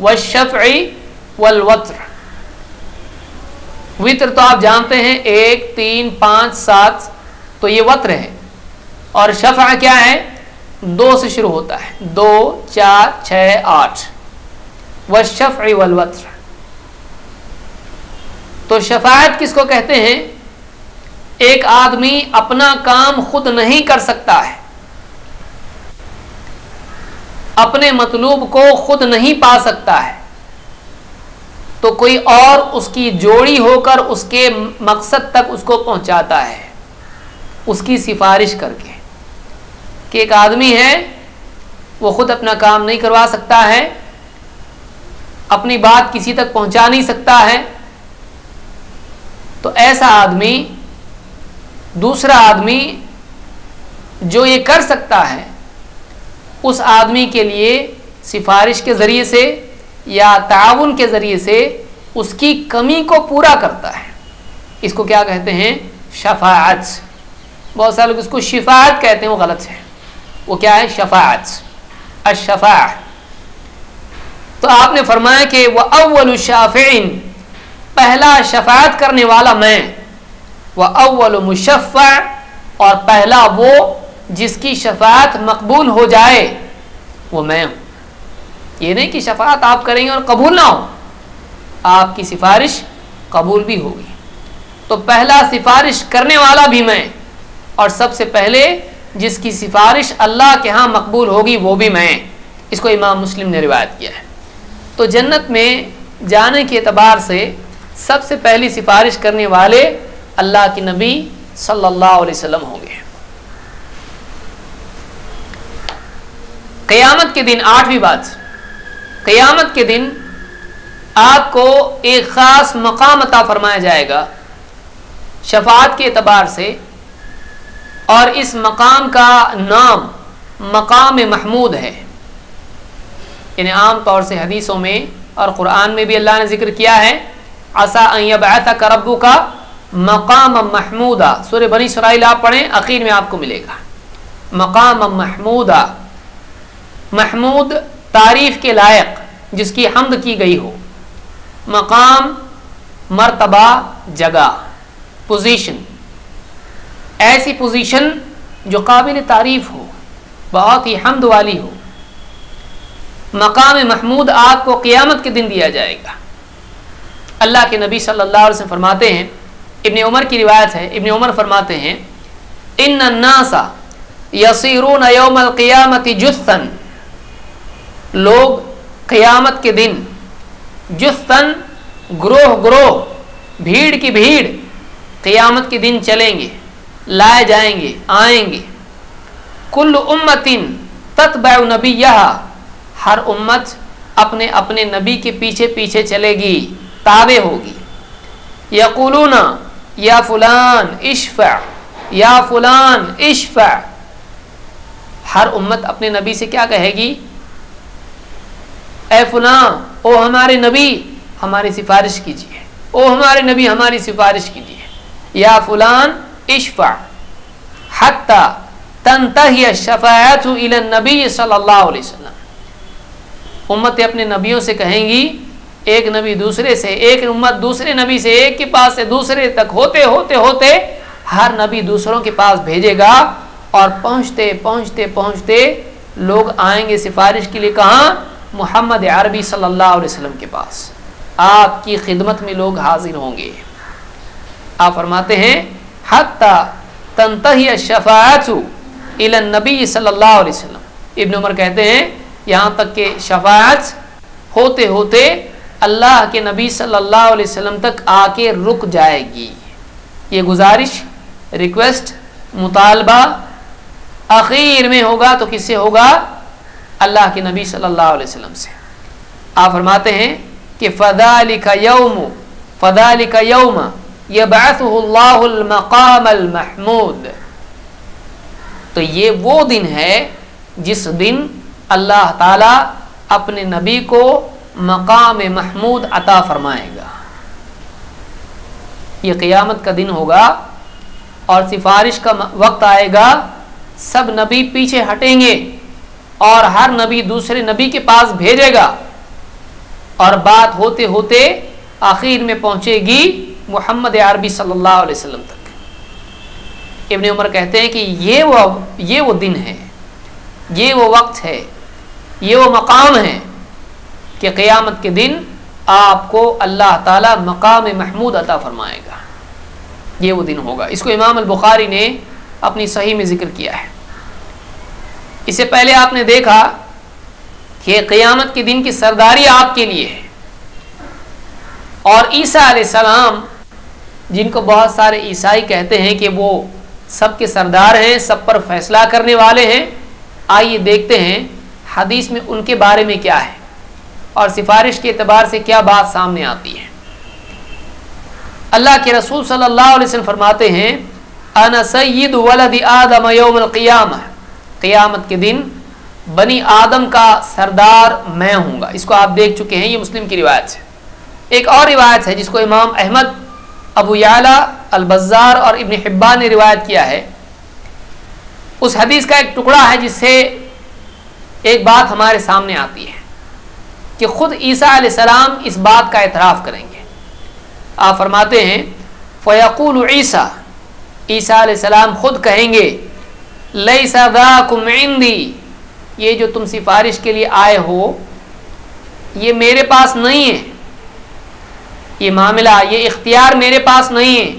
Speaker 1: والشفع والوتر۔ وتر تو آپ جانتے ہیں 1 3 5 7، تو یہ وتر ہے، اور شفع کیا ہے؟ 2 سے شروع ہوتا ہے، 2 4 6 8، والشفع والوتر۔ تو شفاعت کس کو کہتے ہیں؟ ایک آدمی اپنا کام خود نہیں کر سکتا ہے، اپنے مطلوب کو خود نہیں پا سکتا ہے، تو کوئی اور اس کی جوڑی ہو کر اس کے مقصد تک اس کو پہنچاتا ہے، اس کی سفارش کر کے۔ کہ ایک آدمی ہے، وہ خود اپنا کام نہیں کروا سکتا ہے، اپنی بات کسی تک پہنچا نہیں سکتا ہے، تو ایسا آدمی دوسرا آدمی جو یہ کر سکتا ہے، اس آدمی کے لیے سفارش کے ذریعے سے یا تعاون کے ذریعے سے اس کی کمی کو پورا کرتا ہے۔ اس کو کیا کہتے ہیں؟ شفاعت۔ بہت سارے لوگ اس کو شفاعت کہتے ہیں، وہ غلط ہے۔ وہ کیا ہے؟ شفاعت، الشفاعہ۔ تو آپ نے فرمایا کہ وَأَوَّلُ شَافِعٍ، پہلا شفاعت کرنے والا میں، وَأَوَّلُ مُشَفَّعٍ، اور پہلا وہ جس کی شفاعت مقبول ہو جائے وہ میں ہوں۔ یہ نہیں کہ شفاعت آپ کریں گے اور قبول نہ ہو، آپ کی سفارش قبول بھی ہوگی۔ تو پہلا سفارش کرنے والا بھی میں، اور سب سے پہلے جس کی سفارش اللہ کے ہاں مقبول ہوگی وہ بھی میں۔ اس کو امام مسلم نے روایت کیا ہے۔ تو جنت میں جانے کے اعتبار سے سب سے پہلی سفارش کرنے والے اللہ کے نبی صلی اللہ علیہ وسلم ہوں گے۔ قیامت کے دن، 8ویں بات، قیامت کے دن آپ کو ایک خاص مقام عطا فرمایا جائے گا شفاعت کے اعتبار سے، اور اس مقام کا نام مقام محمود ہے۔ یعنی عام طور سے حدیثوں میں اور قرآن میں بھی اللہ نے ذکر کیا ہے، عسیٰ ان یبعثک ربک مقام محمودا۔ سورہ بنی اسرائیل آپ پڑھیں، اخیر میں آپ کو ملے گا مقام محمودا۔ محمود تعریف کے لائق، جس کی حمد کی گئی ہو۔ مقام مرتبہ، جگہ، پوزیشن، ایسی پوزیشن جو قابل تعریف ہو، بہت ہی حمد والی ہو۔ مقام محمود آپ کو قیامت کے دن دیا جائے گا۔ اللہ کے نبی صلی اللہ علیہ وسلم فرماتے ہیں، ابن عمر کی روایت ہے، ابن عمر فرماتے ہیں ان الناس یصیرون یوم القیامت جثن، لوگ قیامت کے دن جثن، گروہ گروہ، بھیڑ کی بھیڑ، قیامت کے دن چلیں گے، لائے جائیں گے، آئیں گے۔ کل امت تتبع نبیہا، ہر امت اپنے اپنے نبی کے پیچھے پیچھے چلے گی، تابع ہوگی۔ یقولون یا فلان اشفع، یا فلان اشفع، ہر امت اپنے نبی سے کیا کہے گی؟ اے فلاں، او ہمارے نبی ہماری سفارش کیجیے، او ہمارے نبی ہماری سفارش کیجیے۔ یا فلان اشفع حتی تنتہی الشفاعت الی النبی صلی اللہ علیہ وسلم۔ امتیں اپنے نبیوں سے کہیں گی، ایک نبی دوسرے سے، ایک امت دوسرے نبی سے، ایک کے پاس سے دوسرے تک ہوتے ہوتے ہوتے ہر نبی دوسروں کے پاس بھیجے گا، اور پہنچتے پہنچتے پہنچتے لوگ آئیں گے سفارش کے لیے کہاں؟ محمد عربی صلی اللہ علیہ وسلم کے پاس، آپ کی خدمت میں لوگ حاضر ہوں گے۔ آپ فرماتے ہیں حتی تنتہی الشفاعت الی النبی صلی اللہ علیہ وسلم۔ ابن عمر کہتے ہیں یہاں تک کہ شفاعت ہوتے ہوتے اللہ کے نبی صلی اللہ علیہ وسلم تک آ کے رک جائے گی۔ یہ گزارش، ریکویسٹ، مطالبہ آخر میں ہوگا تو کس سے ہوگا؟ اللہ کے نبی صلی اللہ علیہ وسلم سے۔ آپ فرماتے ہیں کہ فذالک یوم یبعثہ اللہ المقام المحمود، تو یہ وہ دن ہے جس دن اللہ تعالی اپنے نبی کو مقام محمود عطا فرمائے گا۔ یہ قیامت کا دن ہوگا اور سفارش کا وقت آئے گا، سب نبی پیچھے ہٹیں گے اور ہر نبی دوسرے نبی کے پاس بھیجے گا، اور بات ہوتے ہوتے آخر میں پہنچے گی محمد عربی صلی اللہ علیہ وسلم تک۔ ابن عمر کہتے ہیں کہ یہ وہ دن ہے، یہ وہ وقت ہے، یہ وہ مقام ہے کہ قیامت کے دن آپ کو اللہ تعالی مقام محمود عطا فرمائے گا۔ یہ وہ دن ہوگا۔ اس کو امام البخاری نے اپنی صحیح میں ذکر کیا ہے۔ اس سے پہلے آپ نے دیکھا کہ قیامت کے دن کی سرداری آپ کے لیے ہے، اور عیسیٰ علیہ السلام جن کو بہت سارے عیسائی کہتے ہیں کہ وہ سب کے سردار ہیں، سب پر فیصلہ کرنے والے ہیں، آئیے دیکھتے ہیں حدیث میں ان کے بارے میں کیا ہے اور سفارش کے اعتبار سے کیا بات سامنے آتی ہے۔ اللہ کے رسول صلی اللہ علیہ وسلم فرماتے ہیں انا سید ولد آدم یوم القیامہ، قیامت کے دن بنی آدم کا سردار میں ہوں گا۔ اس کو آپ دیکھ چکے ہیں، یہ مسلم کی روایت ہے۔ ایک اور روایت ہے جس کو امام احمد، ابو یعلا، البزار اور ابن حبان نے روایت کیا ہے۔ اس حدیث کا ایک ٹکڑا ہے جس سے ایک بات ہمارے سامنے آتی ہے کہ خود عیسیٰ علیہ السلام اس بات کا اعتراف کریں گے۔ آپ فرماتے ہیں فیقول عیسیٰ، عیسیٰ علیہ السلام خود کہیں گے لیس ذاکم عندی، یہ جو تم سفارش کے لیے آئے ہو یہ میرے پاس نہیں ہے، یہ معاملہ، یہ اختیار میرے پاس نہیں ہے۔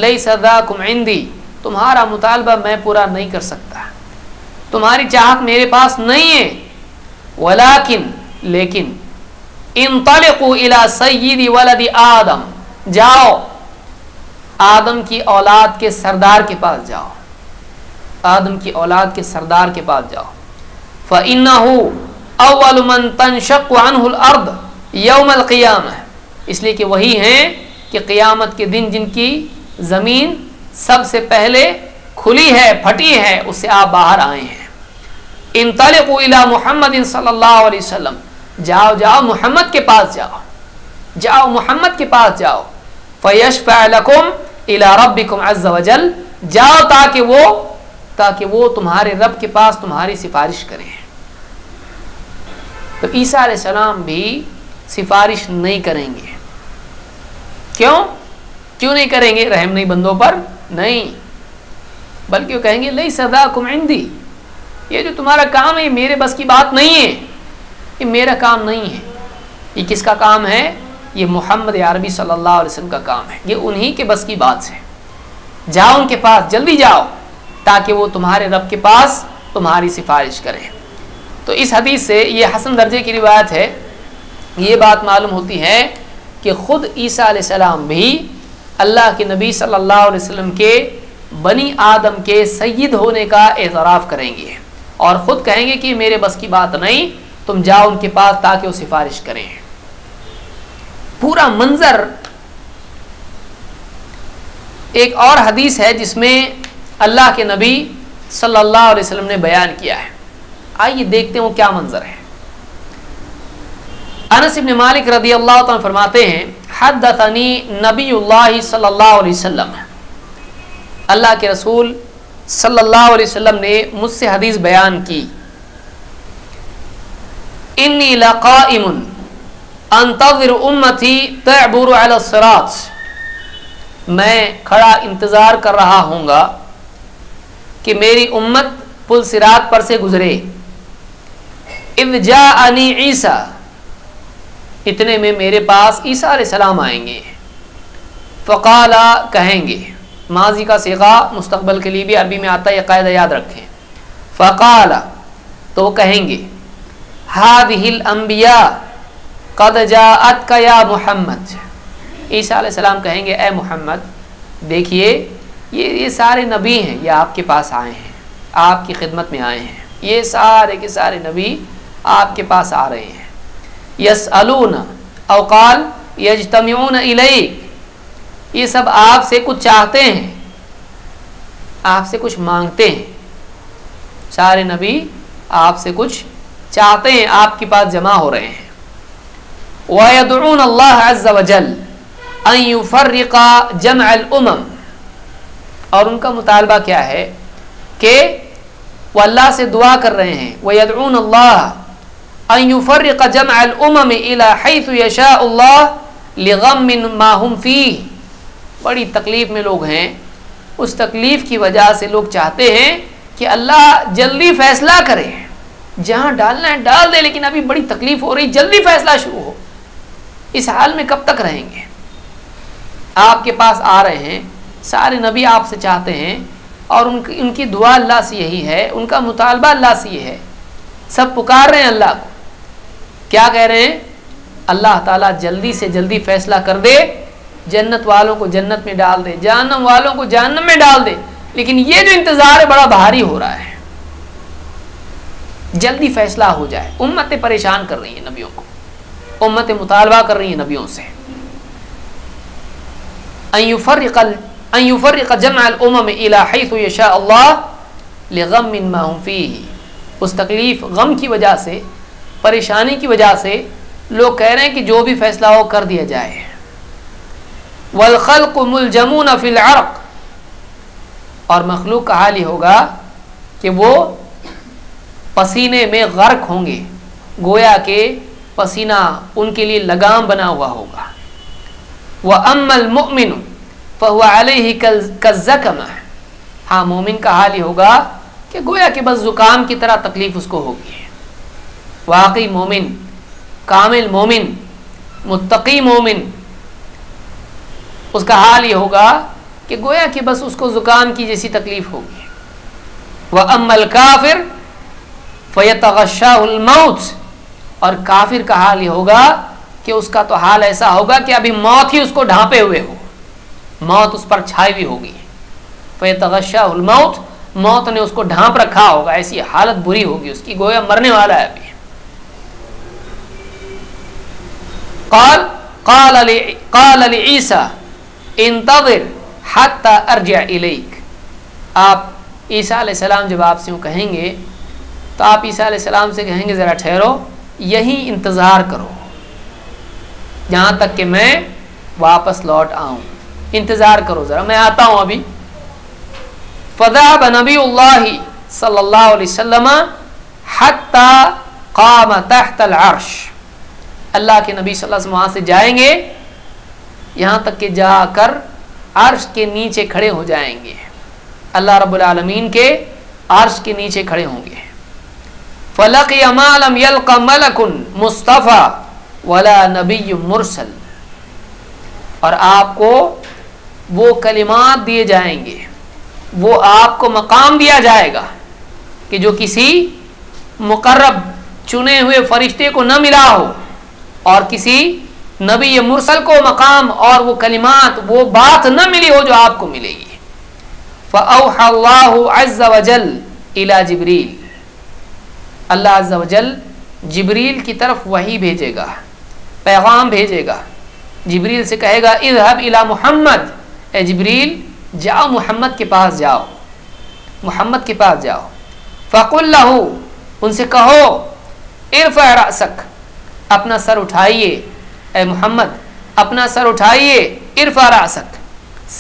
Speaker 1: لیس ذاکم عندی، تمہارا مطالبہ میں پورا نہیں کر سکتا، تمہاری چاہت میرے پاس نہیں ہے۔ لیکن انطلقوا الی سید ولد آدم، جاؤ آدم کی اولاد کے سردار کے پاس جاؤ، آدم کی اولاد کے سردار کے پاس جاؤ۔ فَإِنَّهُ أَوَّلُ مَنْ تَنْشَقُّ عَنْهُ الْأَرْضُ يَوْمَ الْقِيَامَةِ، اس لیے کہ وہی ہیں کہ قیامت کے دن جن کی زمین سب سے پہلے کھلی ہے، پھٹی ہے، اس سے آپ باہر آئے ہیں۔ انطلقوا الی محمد صلی اللہ علیہ وسلم، جاؤ محمد کے پاس جاؤ محمد کے پاس جاؤ۔ فیشفع لکم الی ربکم عز وجل، جاؤ تاکہ وہ تمہارے رب کے پاس تمہاری سفارش کریں۔ تو عیسیٰ علیہ السلام بھی سفارش نہیں کریں گے۔ کیوں نہیں کریں گے؟ رحم نہیں بندوں پر؟ نہیں، بلکہ وہ کہیں گے لیس ذاکم عندی، یہ جو تمہارا کام ہے یہ میرے بس کی بات نہیں ہے، یہ میرا کام نہیں ہے۔ یہ کس کا کام ہے؟ یہ محمد عربی صلی اللہ علیہ وسلم کا کام ہے، یہ انہی کے بس کی بات ہے۔ جاؤ ان کے پاس، جلدی جاؤ تاکہ وہ تمہارے رب کے پاس تمہاری سفارش کریں۔ تو اس حدیث سے یہ حسن درجے کی روایت ہے، یہ بات معلوم ہوتی ہے کہ خود عیسیٰ علیہ السلام بھی اللہ کے نبی صلی اللہ علیہ وسلم کے بنی آدم کے سید ہونے کا اعتراف کریں گے اور خود کہیں گے کہ میرے بس کی بات نہیں، تم جاؤ ان کے پاس تاکہ وہ سفارش کریں۔ پورا منظر ایک اور حدیث ہے جس میں اللہ کے نبی صلی اللہ علیہ وسلم نے بیان کیا ہے، آئیے دیکھتے ہیں وہ کیا منظر ہے۔ انس بن مالک رضی اللہ عنہ فرماتے ہیں حدثنی نبی اللہ صلی اللہ علیہ وسلم، اللہ کے رسول صلی اللہ علیہ وسلم نے مجھ سے حدیث بیان کی، انی لقائم انتظر امتی تعبر علی الصراط، میں کھڑا انتظار کر رہا ہوں گا کہ میری امت پل صراط پر سے گزرے۔ اذ جاءنی عیسیٰ، اتنے میں میرے پاس عیسیٰ علیہ السلام آئیں گے۔ فقالا، کہیں گے، ماضی کا صیغہ مستقبل کے لیے بھی عربی میں آتا ہے، یہ قاعدہ یاد رکھیں۔ فقالا، تو کہیں گے، هذه الانبیاء قد جاءتک یا محمد، عیسیٰ علیہ السلام کہیں گے اے محمد دیکھیے یہ سارے نبی ہیں، یہ آپ کے پاس آئے ہیں۔ آپ کی خدمت میں آئے ہیں. یہ سارے کے سارے نبی آپ کے پاس آ رہے ہیں. یسألون او قال یجتمعون الیک، یہ سب آپ سے کچھ چاہتے ہیں، آپ سے کچھ مانگتے ہیں. سارے نبی آپ سے کچھ چاہتے ہیں، آپ کے پاس جمع ہو رہے ہیں. وَيَدْعُونَ اللَّهَ عَزَّ وَجَلَّ أَن يُفَرِّقَ جَمْعَ الْأُمَمِ، اور ان کا مطالبہ کیا ہے کہ وہ اللہ سے دعا کر رہے ہیں. وَيَدْعُونَ اللَّهَ أَن يُفَرِّقَ جَمْعَ الْأُمَمِ إِلَى حَيْثُ يَشَاءُ اللَّهُ لِغَمٍّ مَّا هُمْ فِيهِ. بڑی تکلیف میں لوگ ہیں، اس تکلیف کی وجہ سے لوگ چاہتے ہیں کہ اللہ جلدی فیصلہ کرے، جہاں ڈالنا ہے ڈال دے، لیکن ابھی بڑی تکلیف ہو رہی، جلدی فیصلہ شروع ہو. اس حال میں کب تک رہیں گے؟ آپ کے پاس آ رہے ہیں، سارے نبی آپ سے چاہتے ہیں، اور ان کی دعا اللہ سے یہی ہے، ان کا مطالبہ اللہ سے یہ ہے. سب پکار رہے ہیں اللہ کو، کیا کہہ رہے ہیں؟ اللہ تعالیٰ جلدی سے جلدی فیصلہ کر دے، جنت والوں کو جنت میں ڈال دے، جہنم والوں کو جہنم میں ڈال دے. لیکن یہ جو انتظار ہے بڑا بھاری ہو رہا ہے، جلدی فیصلہ ہو جائے. امتیں پریشان کر رہی ہیں نبیوں کو، امتیں مطالبہ کر رہی ہیں نبیوں سے. ان يفرق جمع الامم الى حيث يشاء الله لغم ما هم فيه. اس تکلیف، غم کی وجہ سے، پریشانی کی وجہ سے لوگ کہہ رہے ہیں کہ جو بھی فیصلہ ہو کر دیا جائے. والخلق ملجمون في العرق، اور مخلوق کا حال یہ ہوگا کہ وہ پسینے میں غرق ہوں گے، گویا کہ پسینہ ان کے لیے لگام بنا ہوا ہوگا. وَأَمَّا الْمُؤْمِنُ فَهُوَ عَلَيْهِ كَالزَّكَمَةِ، ہاں مومن کا حال یہ ہوگا کہ گویا کہ بس زکام کی طرح تکلیف اس کو ہوگی. واقعی مومن، کامل مومن، متقی مومن، اس کا حال یہ ہوگا کہ گویا کہ بس اس کو زکام کی جیسی تکلیف ہوگی. وَأَمَّا الْكَافِرُ فَيَتَغَشَّاهُ الْمَوْتُ، اور کافر کا حال یہ ہوگا کہ اس کا تو حال ایسا ہوگا کہ ابھی موت ہی اس کو ڈھانپے ہوئے ہو، موت اس پر چھائی ہوئی ہوگی. فَيَتَغَشَّاهُ الْمَوْتُ، موت نے اس کو ڈھانپ رکھا ہوگا، ایسی حالت بری ہوگی اس کی، گویا مرنے والا ہے ابھی. قال لعیسیٰ انتظر حتی ارجع الیک. آپ عیسیٰ علیہ السلام جب آپ سے یوں کہیں گے تو آپ عیسیٰ علیہ السلام سے کہیں گے ذرا ٹھہرو، یہی انتظار کرو جہاں تک کہ میں واپس لوٹ آؤں، انتظار کرو ذرا، میں آتا ہوں ابھی. فذهب نبی اللہ صلی اللہ علیہ وسلم حتی قام تحت العرش. اللہ کے نبی صلی اللہ علیہ وسلم وہاں سے جائیں گے یہاں تک کہ جا کر عرش کے نیچے کھڑے ہو جائیں گے، اللہ رب العالمین کے عرش کے نیچے کھڑے ہوں گے. فَلَقِيَ مَا لَمْ يَلْقَ مَلَكٌ مُصْطَفَى وَلَا نَبِيٌّ مُرْسَلٌ، اور آپ کو وہ کلمات دیے جائیں گے، وہ آپ کو مقام دیا جائے گا کہ جو کسی مقرب چنے ہوئے فرشتے کو نہ ملا ہو، اور کسی نبی مرسل کو مقام اور وہ کلمات، وہ بات نہ ملی ہو جو آپ کو ملے گی. فَأَوْحَى اللَّهُ عَزَّ وَجَلَّ إِلَى جِبْرِيلَ، اللہ عز و جل جبریل کی طرف وحی بھیجے گا، پیغام بھیجے گا. جبریل سے کہے گا اذهب الى محمد، اے جبریل جاؤ محمد کے پاس جاؤ، محمد کے پاس جاؤ. فقل له، ان سے کہو ارفع رأسک، اپنا سر اٹھائیے، اے محمد اپنا سر اٹھائیے. ارفع رأسک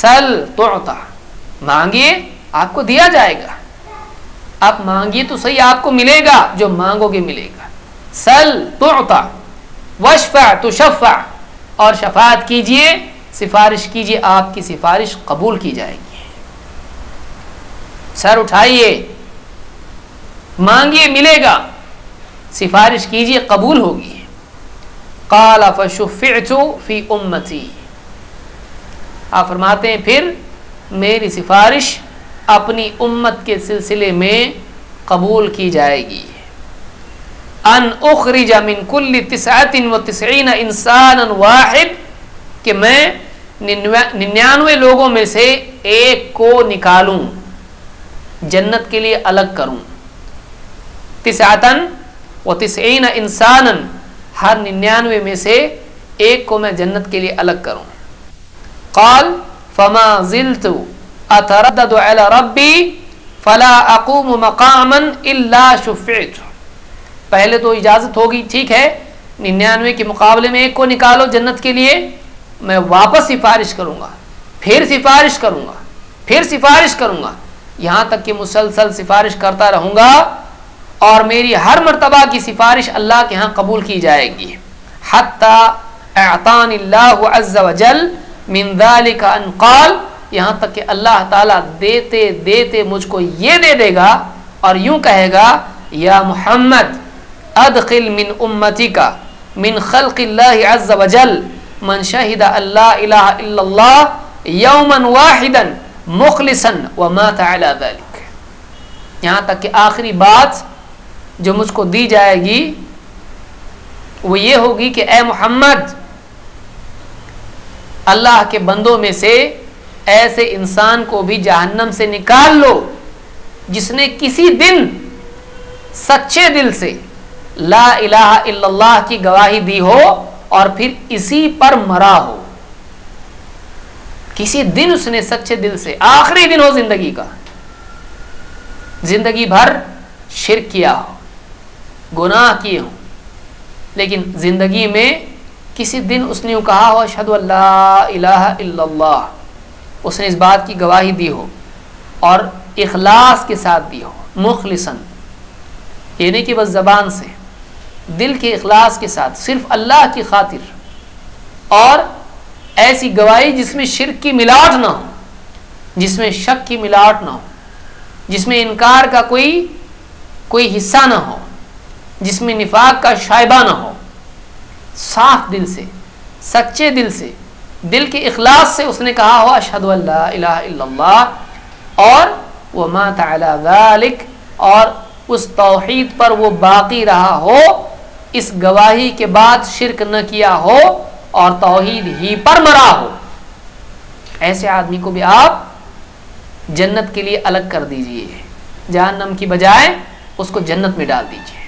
Speaker 1: سل تعطى، مانگیے آپ کو دیا جائے گا، آپ مانگیے تو صحیح، آپ کو ملے گا، جو مانگو گے ملے گا. سل تعطى واشفع تشفع، اور شفاعت کیجئے، سفارش کیجئے، آپ کی سفارش قبول کی جائے گی. سر اٹھائیے، مانگیے ملے گا، سفارش کیجئے قبول ہوگی. قال فشفعت فی امتی، آپ فرماتے ہیں پھر میری سفارش اپنی امت کے سلسلے میں قبول کی جائے گی. ان اخرج من کل 99 انسانا واحد، کہ میں 99 لوگوں میں سے ایک کو نکالوں، جنت کے لیے الگ کروں، 99 انسانن، ہر 99 میں سے ایک کو میں جنت کے لیے الگ کروں۔ قال فما زلت اتردد علی ربی فلا اقوم مقاما الا شفعت۔ پہلے تو اجازت ہوگی، ٹھیک ہے 99 کے مقابلے میں ایک کو نکالو جنت کے لیے، میں واپس سفارش کروں گا، پھر سفارش کروں گا، پھر سفارش کروں گا، یہاں تک کہ مسلسل سفارش کرتا رہوں گا اور میری ہر مرتبہ کی سفارش اللہ کے ہاں قبول کی جائے گی۔ حتی اعطانی اللہ عز وجل من ذلك ان قال، یہاں تک کہ اللہ تعالیٰ دیتے دیتے مجھ کو یہ دے دے گا اور یوں کہے گا، یا محمد ادخل من امتک من خلق اللہ عز وجل من شہد اللہ الہ الا اللہ یوما واحدا مخلصا ومات علی ذلك۔ یہاں تک کہ آخری بات جو مجھ کو دی جائے گی وہ یہ ہوگی کہ اے محمد، اللہ کے بندوں میں سے ایسے انسان کو بھی جہنم سے نکال لو جس نے کسی دن سچے دل سے لا الہ الا اللہ کی گواہی دی ہو اور پھر اسی پر مرا ہو۔ کسی دن اس نے سچے دل سے، آخری دن ہو زندگی کا، زندگی بھر شرک کیا ہو، گناہ کیے ہوں، لیکن زندگی میں کسی دن اس نے یوں کہا ہو اشہد ان لا الہ الا اللہ، اس نے اس بات کی گواہی دی ہو اور اخلاص کے ساتھ دی ہو، مخلصاً، یہ نہیں کہ بس زبان سے، دل کے اخلاص کے ساتھ صرف اللہ کی خاطر، اور ایسی گواہی جس میں شرک کی ملاوٹ نہ ہو، جس میں شک کی ملاوٹ نہ ہو، جس میں انکار کا کوئی حصہ نہ ہو، جس میں نفاق کا شائبہ نہ ہو، صاف دل سے، سچے دل سے، دل کے اخلاص سے اس نے کہا ہو اشہد ان لا الہ الا اللہ، اور ومات علی ذلک، اور اس توحید پر وہ باقی رہا ہو، اس گواہی کے بعد شرک نہ کیا ہو اور توحید ہی پر مرا ہو، ایسے آدمی کو بھی آپ جنت کے لیے الگ کر دیجئے، جہنم کی بجائے اس کو جنت میں ڈال دیجئے۔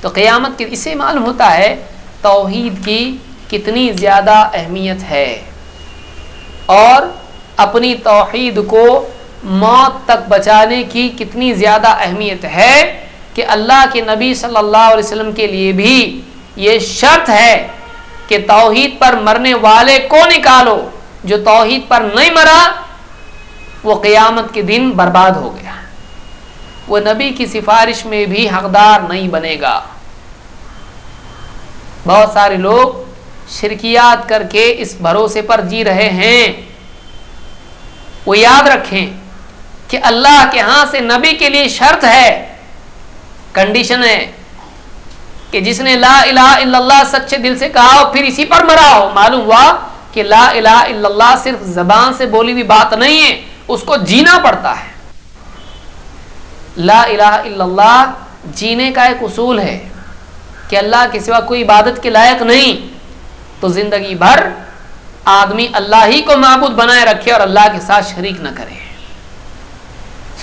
Speaker 1: تو قیامت کے اس سے معلوم ہوتا ہے توحید کی کتنی زیادہ اہمیت ہے، اور اپنی توحید کو موت تک بچانے کی کتنی زیادہ اہمیت ہے کہ اللہ کے نبی صلی اللہ علیہ وسلم کے لیے بھی یہ شرط ہے کہ توحید پر مرنے والے کو نکالو، جو توحید پر نہیں مرا وہ قیامت کے دن برباد ہو گیا، وہ نبی کی سفارش میں بھی حقدار نہیں بنے گا۔ بہت سارے لوگ شرکیات کر کے اس بھروسے پر جی رہے ہیں، وہ یاد رکھیں کہ اللہ کے ہاں سے نبی کے لیے شرط ہے، کنڈیشن ہے کہ جس نے لا الہ الا اللہ سچے دل سے کہا ہو پھر اسی پر مرا ہو، معلوم ہوا کہ لا الہ الا اللہ صرف زبان سے بولی ہوئی بات نہیں ہے، اس کو جینا پڑتا ہے۔ لا الہ الا اللہ جینے کا ایک اصول ہے کہ اللہ کے سوا کوئی عبادت کے لائق نہیں، تو زندگی بھر آدمی اللہ ہی کو معبود بنائے رکھے اور اللہ کے ساتھ شریک نہ کرے،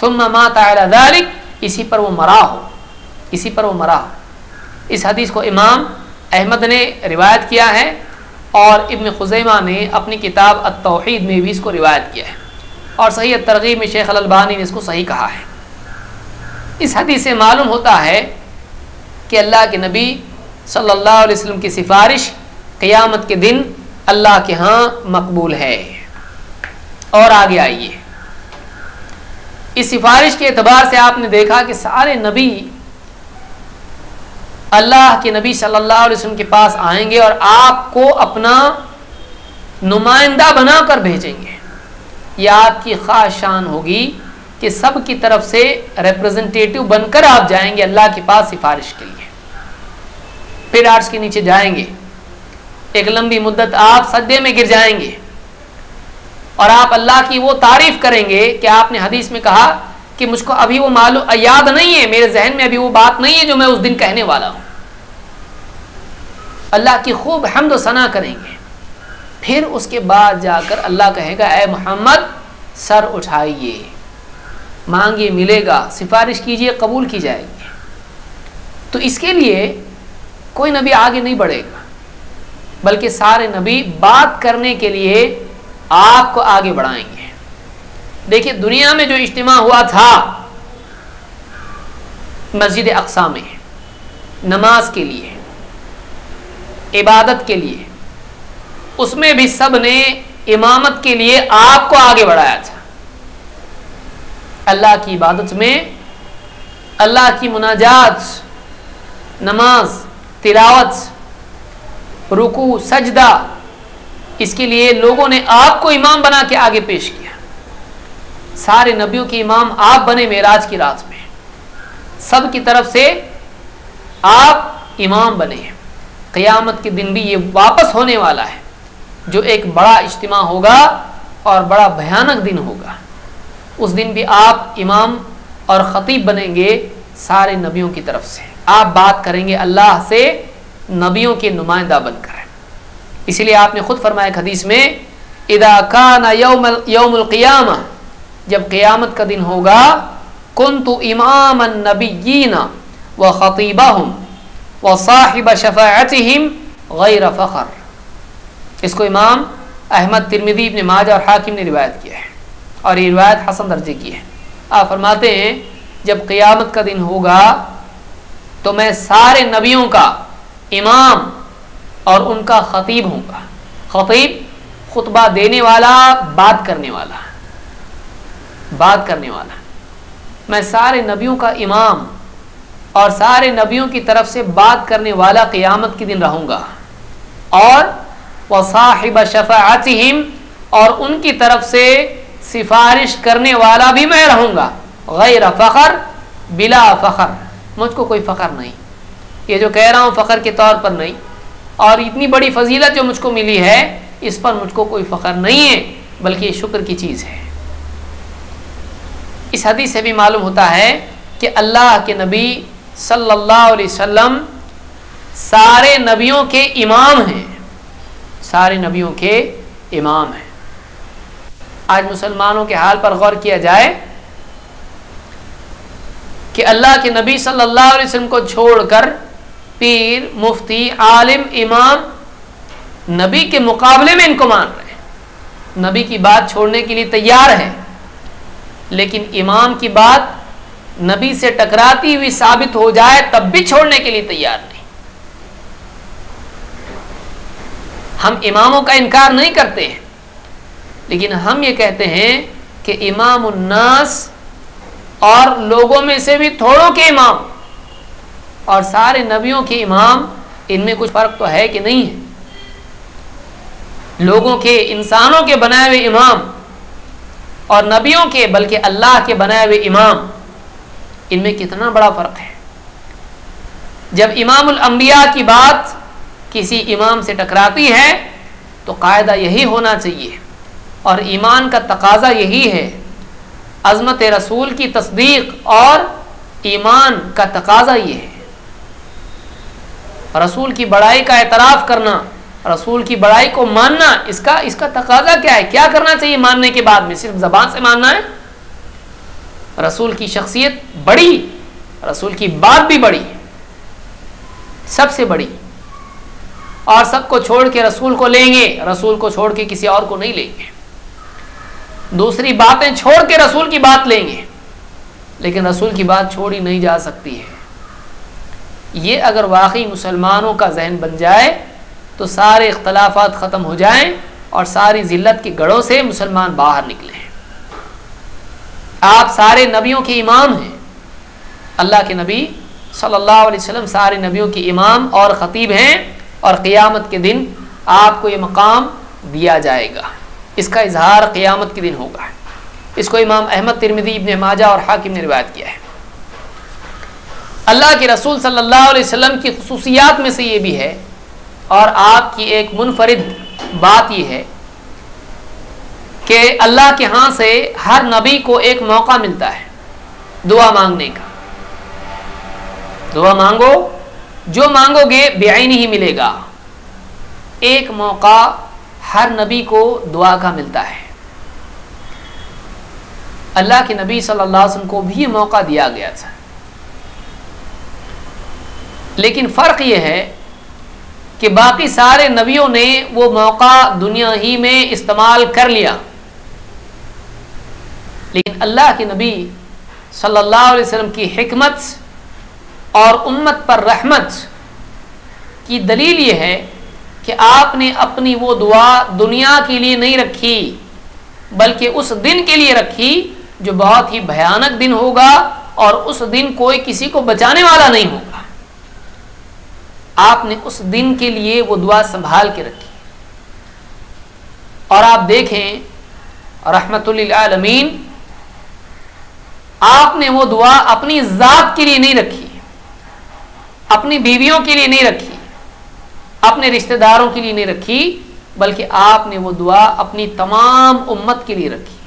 Speaker 1: ثم مات علی ذلک، اسی پر وہ مرا ہو، اسی پر وہ مرا ہو۔ اس حدیث کو امام احمد نے روایت کیا ہے اور ابن خزیمہ نے اپنی کتاب التوحید میں بھی اس کو روایت کیا ہے، اور صحیح الترغیب میں شیخ الالبانی نے اس کو صحیح کہا ہے۔ اس حدیث سے معلوم ہوتا ہے کہ اللہ کے نبی صلی اللہ علیہ وسلم کی سفارش قیامت کے دن اللہ کے ہاں مقبول ہے۔ اور آگے آئیے، اس سفارش کے اعتبار سے آپ نے دیکھا کہ سارے نبی اللہ کے نبی صلی اللہ علیہ وسلم کے پاس آئیں گے اور آپ کو اپنا نمائندہ بنا کر بھیجیں گے۔ یہ آپ کی خاص شان ہوگی کہ سب کی طرف سے ریپرزنٹیٹیو بن کر آپ جائیں گے اللہ کے پاس سفارش کے لیے، پھر عرش کے نیچے جائیں گے، ایک لمبی مدت آپ سجدے میں گر جائیں گے اور آپ اللہ کی وہ تعریف کریں گے کہ آپ نے حدیث میں کہا کہ مجھ کو ابھی وہ معلوم یاد نہیں ہے، میرے ذہن میں ابھی وہ بات نہیں ہے جو میں اس دن کہنے والا ہوں۔ اللہ کی خوب حمد و ثنا کریں گے، پھر اس کے بعد جا کر اللہ کہے گا اے محمد سر اٹھائیے، مانگیے ملے گا، سفارش کیجیے قبول کی جائے گی۔ تو اس کے لیے کوئی نبی آگے نہیں بڑھے گا، بلکہ سارے نبی بات کرنے کے لیے آپ کو آگے بڑھائیں گے۔ دیکھیے دنیا میں جو اجتماع ہوا تھا مسجد اقصی میں نماز کے لیے، عبادت کے لیے، اس میں بھی سب نے امامت کے لیے آپ کو آگے بڑھایا تھا۔ اللہ کی عبادت میں، اللہ کی مناجات، نماز، تلاوت، رکوع، سجدہ، اس کے لیے لوگوں نے آپ کو امام بنا کے آگے پیش کیا۔ سارے نبیوں کے امام آپ بنے معراج کی رات میں، سب کی طرف سے آپ امام بنے۔ قیامت کے دن بھی یہ واپس ہونے والا ہے، جو ایک بڑا اجتماع ہوگا اور بڑا بھیانک دن ہوگا۔ اس دن بھی آپ امام اور خطیب بنیں گے سارے نبیوں کی طرف سے۔ آپ بات کریں گے اللہ سے نبیوں کے نمائندہ بن کر۔ اسی لیے آپ نے خود فرمایا ایک حدیث میں، اذا کان یوم القیامہ، جب قیامت کا دن ہوگا، کنت امام النبیین وخطیبہم وصاحب شفاعتہم غیر فخر۔ اس کو امام احمد، ترمذی، ابن ماجہ اور حاکم نے روایت کیا ہے، اور یہ روایت حسن درجے کی ہے۔ آپ فرماتے ہیں جب قیامت کا دن ہوگا تو میں سارے نبیوں کا امام اور ان کا خطیب ہوں گا۔ خطیب خطبہ دینے والا، بات کرنے والا، بات کرنے والا۔ میں سارے نبیوں کا امام اور سارے نبیوں کی طرف سے بات کرنے والا قیامت کے دن رہوں گا، اور وصاحب شفاعتہم، اور ان کی طرف سے سفارش کرنے والا بھی میں رہوں گا، غیر فخر، بلا فخر، مجھ کو کوئی فخر نہیں۔ یہ جو کہہ رہا ہوں فخر کے طور پر نہیں، اور اتنی بڑی فضیلت جو مجھ کو ملی ہے اس پر مجھ کو کوئی فخر نہیں ہے، بلکہ یہ شکر کی چیز ہے۔ اس حدیث سے بھی معلوم ہوتا ہے کہ اللہ کے نبی صلی اللہ علیہ وسلم سارے نبیوں کے امام ہیں، سارے نبیوں کے امام ہیں۔ آج مسلمانوں کے حال پر غور کیا جائے کہ اللہ کے نبی صلی اللہ علیہ وسلم کو چھوڑ کر پیر، مفتی، عالم، امام نبی کے مقابلے میں ان کو مان رہے ہیں، نبی کی بات چھوڑنے کے لیے تیار ہے، لیکن امام کی بات نبی سے ٹکراتی ہوئی ثابت ہو جائے تب بھی چھوڑنے کے لیے تیار نہیں۔ ہم اماموں کا انکار نہیں کرتے ہیں، لیکن ہم یہ کہتے ہیں کہ امام الناس اور لوگوں میں سے بھی تھوڑوں کے امام اور سارے نبیوں کے امام، ان میں کچھ فرق تو ہے کہ نہیں ہے؟ لوگوں کے، انسانوں کے بنائے ہوئے امام اور نبیوں کے، بلکہ اللہ کے بنائے ہوئے امام، ان میں کتنا بڑا فرق ہے۔ جب امام الانبیاء کی بات کسی امام سے ٹکراتی ہے تو قاعدہ یہی ہونا چاہیے، اور ایمان کا تقاضا یہی ہے، عظمت رسول کی تصدیق اور ایمان کا تقاضا یہ ہے۔ رسول کی بڑائی کا اعتراف کرنا، رسول کی بڑائی کو ماننا، اس کا تقاضا کیا ہے؟ کیا کرنا چاہیے ماننے کے بعد میں؟ صرف زبان سے ماننا ہے؟ رسول کی شخصیت بڑی، رسول کی بات بھی بڑی، سب سے بڑی، اور سب کو چھوڑ کے رسول کو لیں گے، رسول کو چھوڑ کے کسی اور کو نہیں لیں گے، دوسری باتیں چھوڑ کے رسول کی بات لیں گے، لیکن رسول کی بات چھوڑی نہیں جا سکتی ہے۔ یہ اگر واقعی مسلمانوں کا ذہن بن جائے تو سارے اختلافات ختم ہو جائیں اور ساری ذلت کے گڑھوں سے مسلمان باہر نکلیں۔ آپ سارے نبیوں کے امام ہیں، اللہ کے نبی صلی اللہ علیہ وسلم سارے نبیوں کے امام اور خطیب ہیں، اور قیامت کے دن آپ کو یہ مقام دیا جائے گا، اس کا اظہار قیامت کے دن ہوگا۔ اس کو امام احمد، ترمذی، ابن ماجہ اور حاکم نے روایت کیا ہے۔ اللہ کے رسول صلی اللہ علیہ وسلم کی خصوصیات میں سے یہ بھی ہے، اور آپ کی ایک منفرد بات یہ ہے کہ اللہ کے ہاں سے ہر نبی کو ایک موقع ملتا ہے دعا مانگنے کا۔ دعا مانگو، جو مانگو گے بعین ہی ملے گا۔ ایک موقع ہر نبی کو دعا کا ملتا ہے۔ اللہ کے نبی صلی اللہ علیہ وسلم کو بھی یہ موقع دیا گیا تھا، لیکن فرق یہ ہے کہ باقی سارے نبیوں نے وہ موقع دنیا ہی میں استعمال کر لیا، لیکن اللہ کے نبی صلی اللہ علیہ وسلم کی حکمت اور امت پر رحمت کی دلیل یہ ہے کہ آپ نے اپنی وہ دعا دنیا کے لیے نہیں رکھی، بلکہ اس دن کے لیے رکھی جو بہت ہی بھیانک دن ہوگا اور اس دن کوئی کسی کو بچانے والا نہیں ہوگا۔ آپ نے اس دن کے لیے وہ دعا سنبھال کے رکھی، اور آپ دیکھیں رحمت للعالمین، آپ نے وہ دعا اپنی ذات کے لیے نہیں رکھی، اپنی بیویوں کے لیے نہیں رکھی، اپنے رشتہ داروں کے لیے نہیں رکھی، بلکہ آپ نے وہ دعا اپنی تمام امت کے لیے رکھی۔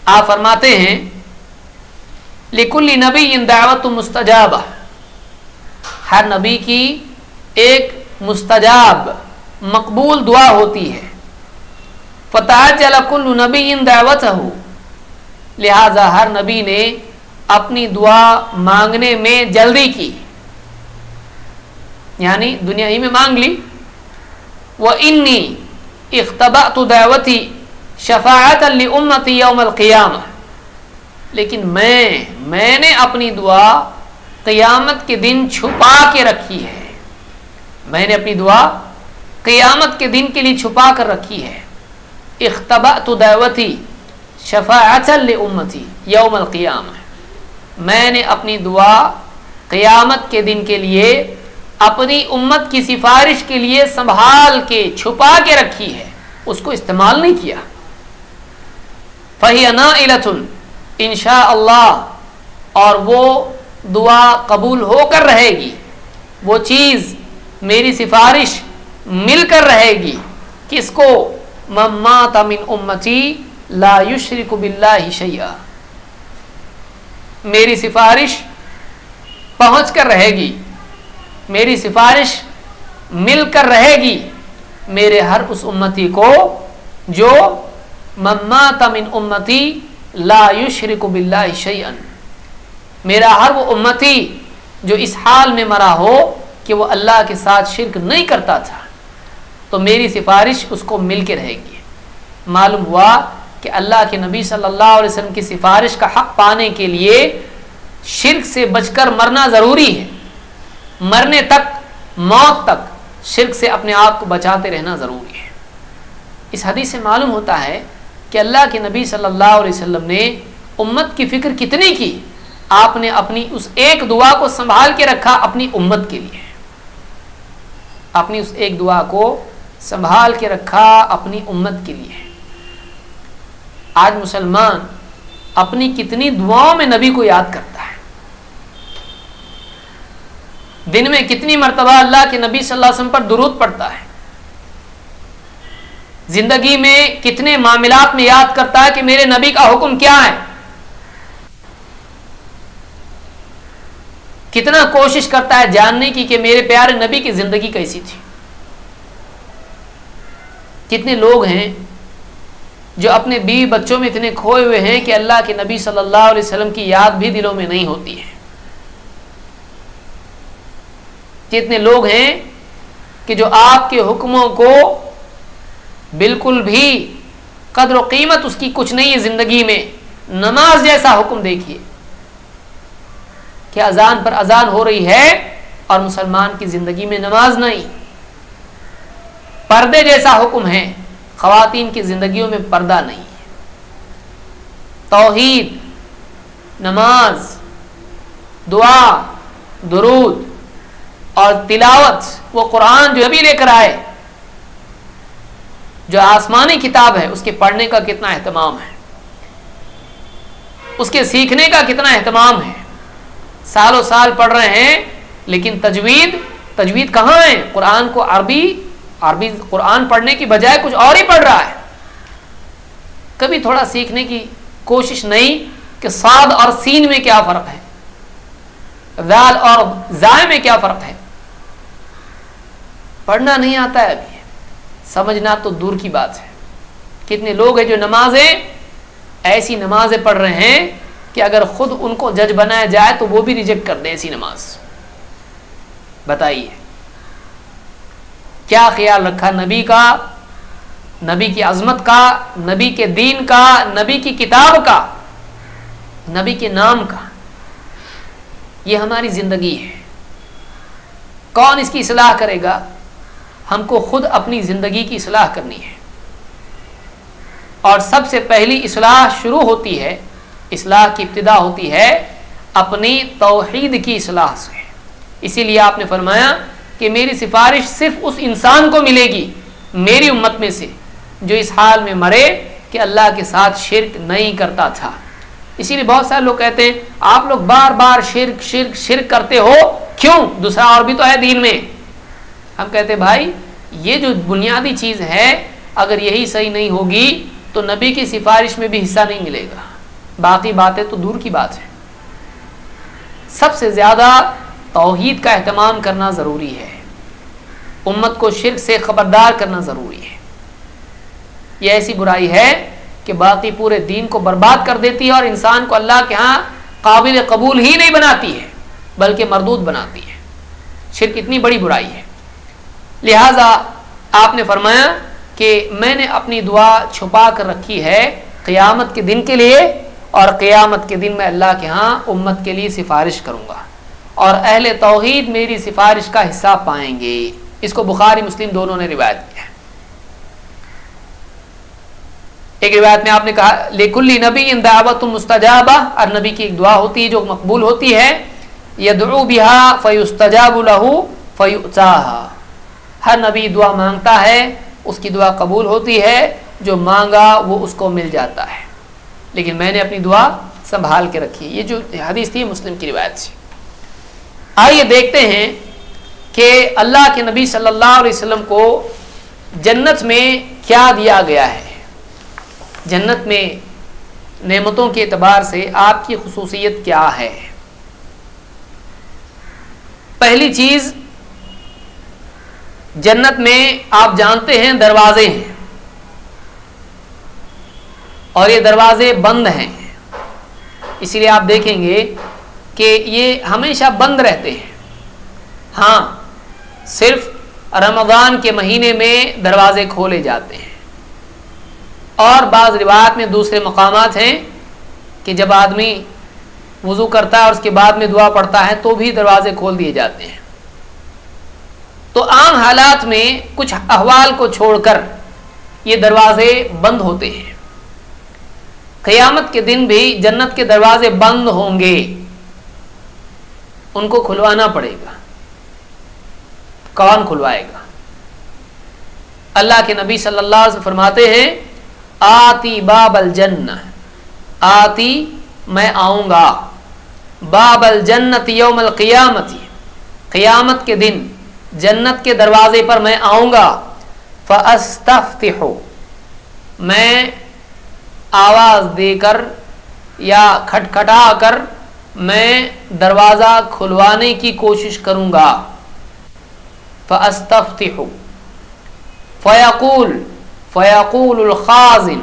Speaker 1: آپ فرماتے ہیں لِكُلِّ نَبِيٍّ دَعْوَةٌ مُسْتَجَابَةٌ، ہر نبی کی ایک مستجاب مقبول دعا ہوتی ہے۔ فَتَعَجَّلَ كُلُّ نَبِيٍّ دَعْوَتَهُ، لہذا ہر نبی نے اپنی دعا مانگنے میں جلدی کی، یعنی دنیا ہی میں مانگ لی۔ وَإِنِّي اخْتَبَأْتُ دَعْوَتِي شَفَاعَةً لِأُمَّتِي يَوْمَ الْقِيَامَةِ، لیکن میں نے اپنی دعا قیامت کے دن چھپا کے رکھی ہے، میں نے اپنی دعا قیامت کے دن کے لیے چھپا کر رکھی ہے۔ اخْتَبَأْتُ دَعْوَتِي شَفَاعَةً لِأُمَّتِي يَوْمَ الْقِيَامَةِ، میں نے اپنی دعا قیامت کے دن کے لیے اپنی امت کی سفارش کے لیے سنبھال کے چھپا کے رکھی ہے، اس کو استعمال نہیں کیا۔ فَهِيَ نَائِلَةٌ إِن شاء اللہ، اور وہ دعا قبول ہو کر رہے گی، وہ چیز میری سفارش مل کر رہے گی، کس کو؟ مَن مَاتَ مِنْ أُمَّتِي لَا يُشْرِكُ بِاللَّهِ شَيْئًا، میری سفارش پہنچ کر رہے گی، میری سفارش مل کر رہے گی میرے ہر اس امتی کو جو من مات من امتی لا یشرک باللہ شیئا، میرا ہر وہ امتی جو اس حال میں مرا ہو کہ وہ اللہ کے ساتھ شرک نہیں کرتا تھا، تو میری سفارش اس کو مل کے رہے گی۔ معلوم ہوا کہ اللہ کے نبی صلی اللہ علیہ وسلم کی سفارش کا حق پانے کے لیے شرک سے بچ کر مرنا ضروری ہے، مرنے تک، موت تک شرک سے اپنے آپ کو بچاتے رہنا ضروری ہے۔ اس حدیث سے معلوم ہوتا ہے کہ اللہ کے نبی صلی اللہ علیہ وسلم نے امت کی فکر کتنی کی، آپ نے اپنی اس ایک دعا کو سنبھال کے رکھا اپنی امت کے لیے، اپنی اس ایک دعا کو سنبھال کے رکھا اپنی امت کے لیے۔ آج مسلمان اپنی کتنی دعاؤں میں نبی کو یاد کرتا ہے، دن میں کتنی مرتبہ اللہ کے نبی صلی اللہ علیہ وسلم پر درود پڑھتا ہے، زندگی میں کتنے معاملات میں یاد کرتا ہے کہ میرے نبی کا حکم کیا ہے، کتنا کوشش کرتا ہے جاننے کی کہ میرے پیارے نبی کی زندگی کیسی تھی۔ کتنے لوگ ہیں جو اپنے بیوی بچوں میں اتنے کھوئے ہوئے ہیں کہ اللہ کے نبی صلی اللہ علیہ وسلم کی یاد بھی دلوں میں نہیں ہوتی ہے۔ کتنے لوگ ہیں کہ جو آپ کے حکموں کو بالکل بھی قدر و قیمت اس کی کچھ نہیں ہے زندگی میں۔ نماز جیسا حکم دیکھیے کہ اذان پر اذان ہو رہی ہے اور مسلمان کی زندگی میں نماز نہیں۔ پردے جیسا حکم ہے، خواتین کی زندگیوں میں پردہ نہیں ہے۔ توحید، نماز، دعا، درود اور تلاوت، وہ قرآن جو ابھی لے کر آئے، جو آسمانی کتاب ہے، اس کے پڑھنے کا کتنا اہتمام ہے، اس کے سیکھنے کا کتنا اہتمام ہے۔ سالوں سال پڑھ رہے ہیں لیکن تجوید کہاں ہے؟ قرآن کو عربی قرآن پڑھنے کی بجائے کچھ اور ہی پڑھ رہا ہے۔ کبھی تھوڑا سیکھنے کی کوشش نہیں کہ صاد اور سین میں کیا فرق ہے، ذال اور زائے میں کیا فرق ہے۔ پڑھنا نہیں آتا ہے ابھی، سمجھنا تو دور کی بات ہے کتنے لوگ ہیں جو نمازیں ایسی نمازیں پڑھ رہے ہیں کہ اگر خود ان کو جج بنایا جائے تو وہ بھی ریجیکٹ کر دیں ایسی نماز. بتائیے کیا خیال رکھا نبی کا، نبی کی عظمت کا، نبی کے دین کا، نبی کی کتاب کا، نبی کے نام کا. یہ ہماری زندگی ہے. کون اس کی اصلاح کرے گا؟ ہم کو خود اپنی زندگی کی اصلاح کرنی ہے. اور سب سے پہلی اصلاح شروع ہوتی ہے، اصلاح کی ابتدا ہوتی ہے اپنی توحید کی اصلاح سے. اسی لیے آپ نے فرمایا کہ میری سفارش صرف اس انسان کو ملے گی میری امت میں سے جو اس حال میں مرے کہ اللہ کے ساتھ شرک نہیں کرتا تھا. اسی لیے بہت سارے لوگ کہتے ہیں آپ لوگ بار بار شرک شرک شرک کرتے ہو، کیوں؟ دوسرا اور بھی تو ہے دین میں. ہم کہتے بھائی یہ جو بنیادی چیز ہے اگر یہی صحیح نہیں ہوگی تو نبی کی سفارش میں بھی حصہ نہیں ملے گا. باقی باتیں تو دور کی بات ہے. سب سے زیادہ توحید کا اہتمام کرنا ضروری ہے. امت کو شرک سے خبردار کرنا ضروری ہے. یہ ایسی برائی ہے کہ باقی پورے دین کو برباد کر دیتی ہے اور انسان کو اللہ کے ہاں قابل قبول ہی نہیں بناتی ہے بلکہ مردود بناتی ہے. شرک اتنی بڑی برائی ہے. لہذا آپ نے فرمایا کہ میں نے اپنی دعا چھپا کر رکھی ہے قیامت کے دن کے لیے، اور قیامت کے دن میں اللہ کے ہاں امت کے لیے سفارش کروں گا اور اہل توحید میری سفارش کا حصہ پائیں گے. اس کو بخاری مسلم دونوں نے روایت کیا ہے. ایک روایت میں آپ نے کہا لِكُلِّ نَبِيٍّ دَعْوَةٌ مُسْتَجَابَةٌ، اور نبی کی ایک دعا ہوتی ہے جو مقبول ہوتی ہے، يَدْعُو بِهَا فَيُسْتَجَابُ لَهُ فَيُؤْتَاهَا. ہر نبی دعا مانگتا ہے اس کی دعا قبول ہوتی ہے، جو مانگا وہ اس کو مل جاتا ہے. لیکن میں نے اپنی دعا سنبھال کے رکھی. یہ جو حدیث تھی مسلم کی روایت سے. آئیے دیکھتے ہیں کہ اللہ کے نبی صلی اللہ علیہ وسلم کو جنت میں کیا دیا گیا ہے. جنت میں نعمتوں کے اعتبار سے آپ کی خصوصیت کیا ہے. پہلی چیز، جنت میں آپ جانتے ہیں دروازے ہیں اور یہ دروازے بند ہیں. اسی لیے آپ دیکھیں گے کہ یہ ہمیشہ بند رہتے ہیں. ہاں صرف رمضان کے مہینے میں دروازے کھولے جاتے ہیں، اور بعض روایات میں دوسرے مقامات ہیں کہ جب آدمی وضو کرتا ہے اور اس کے بعد میں دعا پڑھتا ہے تو بھی دروازے کھول دیے جاتے ہیں. تو عام حالات میں کچھ احوال کو چھوڑ کر یہ دروازے بند ہوتے ہیں. قیامت کے دن بھی جنت کے دروازے بند ہوں گے، ان کو کھلوانا پڑے گا. کون کھلوائے گا؟ اللہ کے نبی صلی اللہ علیہ وسلم فرماتے ہیں آتی باب الجنہ، آتی میں آؤں گا، باب الجنت یوم القیامت، قیامت کے دن جنت کے دروازے پر میں آؤں گا، فاستفتح، میں آواز دے کر یا کھٹکھٹا کر میں دروازہ کھلوانے کی کوشش کروں گا. فاستفتح فیقول الخازن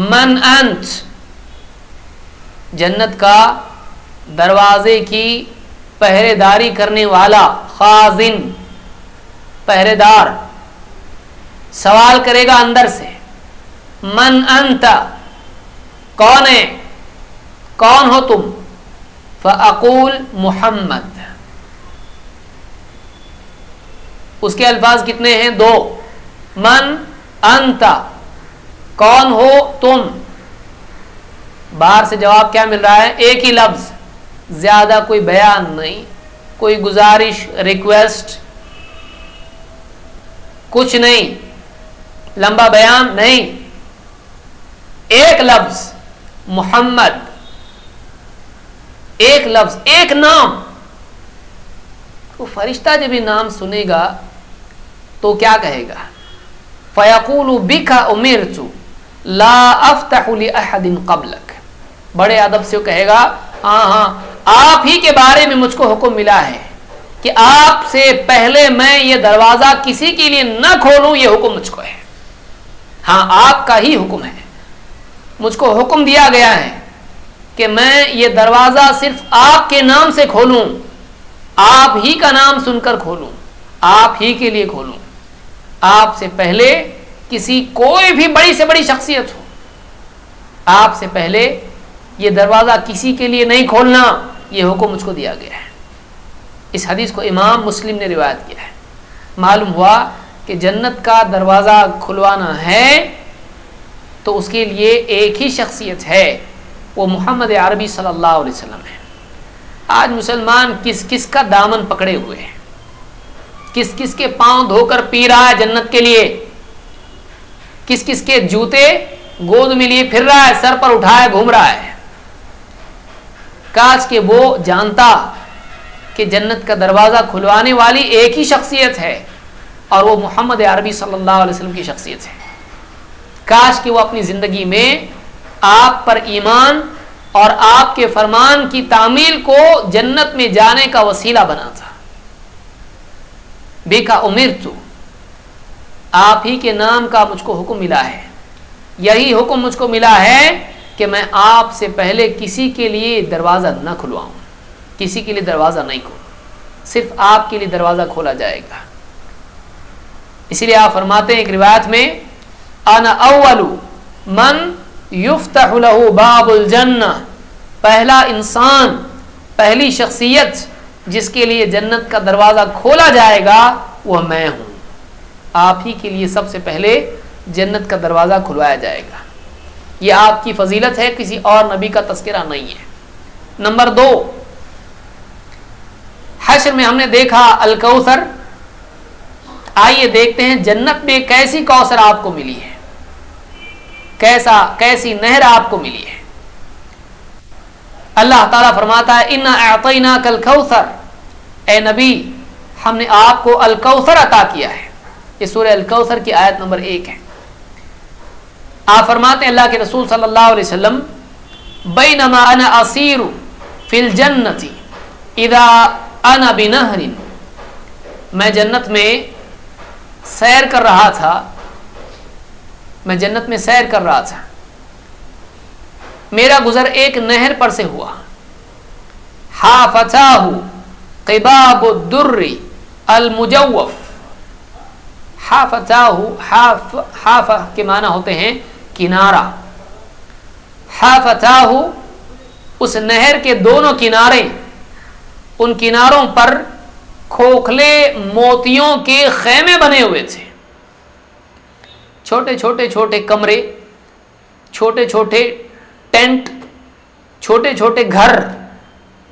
Speaker 1: من انت، جنت کا دروازے کی پہرے داری کرنے والا خازن، پہرے دار، سوال کرے گا اندر سے من انت، کون ہے، کون ہو تم؟ فاقول محمد. اس کے الفاظ کتنے ہیں؟ دو. من انت، کون ہو تم. باہر سے جواب کیا مل رہا ہے؟ ایک ہی لفظ، زیادہ کوئی بیان نہیں، کوئی گزارش، ریکویسٹ کچھ نہیں، لمبا بیان نہیں. ایک لفظ محمد، ایک لفظ، ایک نام. تو فرشتہ جب یہ نام سنے گا تو کیا کہے گا؟ فَيَقُولُ بِكَ أُمِرْتُ لَا أَفْتَحُ لِأَحَدٍ قَبْلَكَ. بڑے ادب سے وہ کہے گا ہاں آپ ہی کے بارے میں مجھ کو حکم ملا ہے کہ آپ سے پہلے میں یہ دروازہ کسی کے لیے نہ کھولوں، یہ حکم مجھ کو ہے. ہاں آپ کا ہی حکم ہے، مجھ کو حکم دیا گیا ہے کہ میں یہ دروازہ صرف آپ کے نام سے کھولوں، آپ ہی کا نام سن کر کھولوں، آپ ہی کے لیے کھولوں، آپ سے پہلے کسی کوئی بھی بڑی سے بڑی شخصیت ہو، آپ سے پہلے یہ دروازہ کسی کے لیے نہیں کھولنا، یہ حکم مجھ کو دیا گیا ہے۔ اس حدیث کو امام مسلم نے روایت کیا ہے۔ معلوم ہوا کہ جنت کا دروازہ کھلوانا ہے تو اس کے لیے ایک ہی شخصیت ہے، وہ محمد عربی صلی اللہ علیہ وسلم ہے۔ آج مسلمان کس کس کا دامن پکڑے ہوئے ہیں، کس کس کے پاؤں دھو کر پی رہا ہے جنت کے لیے، کس کس کے جوتے گود میں لیے پھر رہا ہے، سر پر اٹھائے گھوم رہا ہے۔ کاش کہ وہ جانتا کہ جنت کا دروازہ کھلوانے والی ایک ہی شخصیت ہے اور وہ محمد عربی صلی اللہ علیہ وسلم کی شخصیت ہے۔ کاش کہ وہ اپنی زندگی میں آپ پر ایمان اور آپ کے فرمان کی تعمیل کو جنت میں جانے کا وسیلہ بناتا۔ بیکا امرت، آپ ہی کے نام کا مجھ کو حکم ملا ہے، یہی حکم مجھ کو ملا ہے کہ میں آپ سے پہلے کسی کے لیے دروازہ نہ کھلواؤں، کسی کے لیے دروازہ نہیں کھولوں، صرف آپ کے لیے دروازہ کھولا جائے گا۔ اسی لیے آپ فرماتے ہیں ایک روایت میں، انا اول من یفتح له باب الجنہ، پہلا انسان، پہلی شخصیت جس کے لیے جنت کا دروازہ کھولا جائے گا وہ میں ہوں۔ آپ ہی کے لیے سب سے پہلے جنت کا دروازہ کھلوایا جائے گا۔ یہ آپ کی فضیلت ہے، کسی اور نبی کا تذکرہ نہیں ہے۔ نمبر 2، حشر میں ہم نے دیکھا الکوثر، آئیے دیکھتے ہیں جنت میں کیسی کوثر آپ کو ملی ہے، کیسی نہر آپ کو ملی ہے۔ اللہ تعالیٰ فرماتا ہے انا اعطیناک الکوثر، اے نبی ہم نے آپ کو الکوثر عطا کیا ہے۔ یہ سورہ الکوثر کی آیت نمبر 1 ہے۔ آپ فرماتے ہیں اللہ کے رسول صلی اللہ علیہ وسلم، بینما انا اسیر فی الجنت اذا انا بنہر، میں جنت میں سیر کر رہا تھا، میں جنت میں سیر کر رہا تھا، میرا گزر ایک نہر پر سے ہوا، حافتاہ قباب الدر المجوف، حافتاہ، حاف کے معنی ہوتے ہیں کنارہ، حافتاہ اس نہر کے دونوں کنارے، ان کناروں پر کھوکھلے موتیوں کے خیمے بنے ہوئے تھے، چھوٹے چھوٹے چھوٹے کمرے، چھوٹے چھوٹے ٹینٹ، چھوٹے چھوٹے گھر،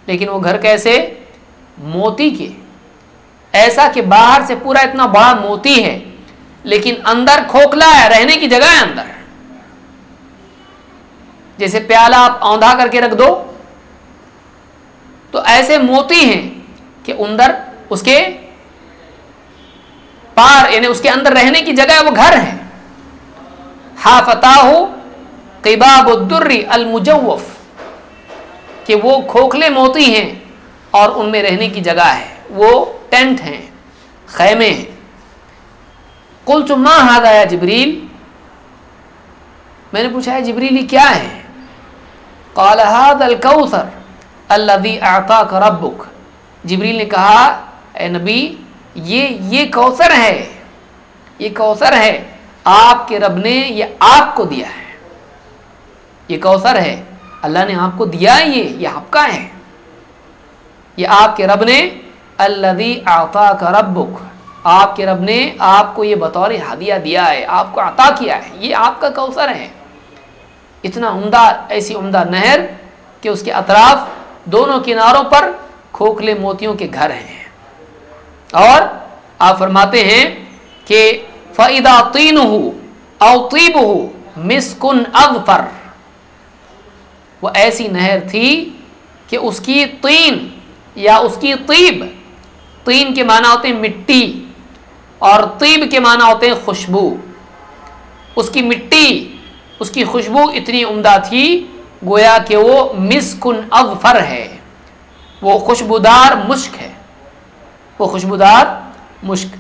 Speaker 1: لیکن وہ گھر کیسے؟ موتی کے، ایسا کہ باہر سے پورا اتنا بڑا موتی ہے لیکن اندر کھوکھلا ہے، رہنے کی جگہ ہے اندر، جیسے پیالہ آپ اوندھا کر کے رکھ دو تو ایسے موتی ہیں کہ اندر اس کے پار، یعنی اس کے اندر رہنے کی جگہ وہ گھر ہے۔ حافتاہ قباب الدر المجوف، کہ وہ کھوکھلے موتی ہیں اور ان میں رہنے کی جگہ ہے، وہ ٹینٹ ہیں، خیمے ہیں۔ قلت ما ھذا یا جبریل، میں نے پوچھا ہے جبریل یہ کیا ہے؟ قال ھذا الکوثر الذی اعطاک ربک، جبریل نے کہا اے نبی یہ کوثر ہے، یہ کوثر ہے، آپ کے رب نے یہ آپ کو دیا ہے، یہ کوثر ہے، اللہ نے آپ کو دیا ہے، یہ آپ کا ہے، یہ آپ کے رب نے، الذی اعطاک ربک، آپ کے رب نے آپ کو یہ بطور ہدیہ دیا ہے، آپ کو عطا کیا ہے، یہ آپ کا کوثر ہے۔ اتنا عمدہ، ایسی عمدہ نہر کہ اس کے اطراف دونوں کناروں پر کھوکھلے موتیوں کے گھر ہیں۔ اور آپ فرماتے ہیں کہ فَإِذَا طِينُهُ أَوْ طِيبُهُ مِسْكٌ أَغْفَرُ، وہ ایسی نہر تھی کہ اس کی طین یا اس کی طیب، طین کے معنی ہوتے ہیں مٹی اور طیب کے معنی ہوتے ہیں خوشبو، اس کی مٹی، اس کی خوشبو اتنی عمدہ تھی گویا کہ وہ مسکن اغفر ہے، وہ خوشبودار مشک ہے، وہ خوشبودار مشک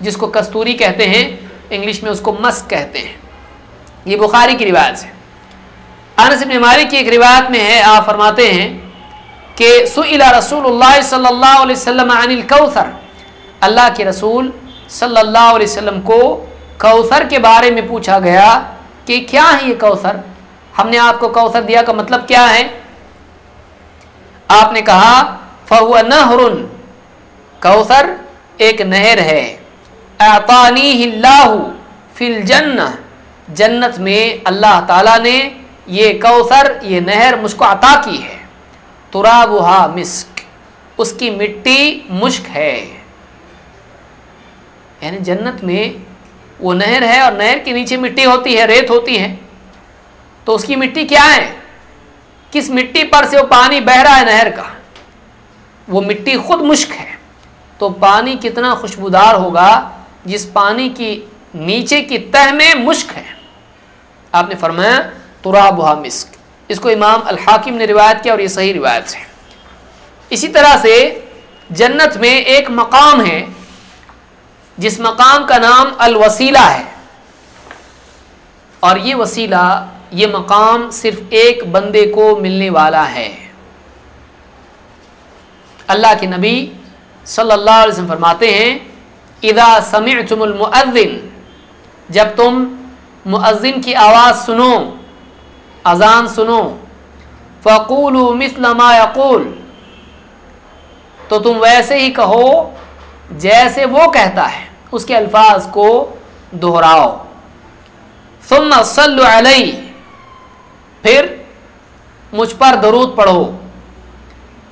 Speaker 1: جس کو کستوری کہتے ہیں، انگلش میں اس کو مسک کہتے ہیں. یہ بخاری کی روایت ہے. انس بن مالک کی ایک روایت میں ہے، آپ فرماتے ہیں کہ سئل رسول اللہ صلی اللہ علیہ وسلم عن الکوثر، اللہ کے رسول صلی اللہ علیہ وسلم کو کوثر کے بارے میں پوچھا گیا کہ کیا ہے یہ کوثر، ہم نے آپ کو کوثر دیا کا مطلب کیا ہے؟ آپ نے کہا فہو نہر، کوثر ایک نہر ہے، اعطانیہ اللہ فی الجنہ، جنت میں اللہ تعالیٰ نے یہ کوثر، یہ نہر مجھ کو عطا کی ہے. ترابها مسک، اس کی مٹی مشک ہے. یعنی جنت میں وہ نہر ہے اور نہر کے نیچے مٹی ہوتی ہے، ریت ہوتی ہے، تو اس کی مٹی کیا ہے؟ کس مٹی پر سے وہ پانی بہہ رہا ہے نہر کا؟ وہ مٹی خود مشک ہے. تو پانی کتنا خوشبودار ہوگا جس پانی کی نیچے کی تہ میں مشک ہے. آپ نے فرمایا ترابها مسک. اس کو امام الحاکم نے روایت کیا اور یہ صحیح روایت ہے. اسی طرح سے جنت میں ایک مقام ہے جس مقام کا نام الوسیلہ ہے، اور یہ وسیلہ، یہ مقام صرف ایک بندے کو ملنے والا ہے. اللہ کے نبی صلی اللہ علیہ وسلم فرماتے ہیں اذا سمعتم المؤذن، جب تم مؤذن کی آواز سنو، اذان سنو، فقولوا مثل ما يقول، تو تم ویسے ہی کہو جیسے وہ کہتا ہے، اس کے الفاظ کو دہراؤ. ثم صلوا علیہ، پھر مجھ پر درود پڑھو.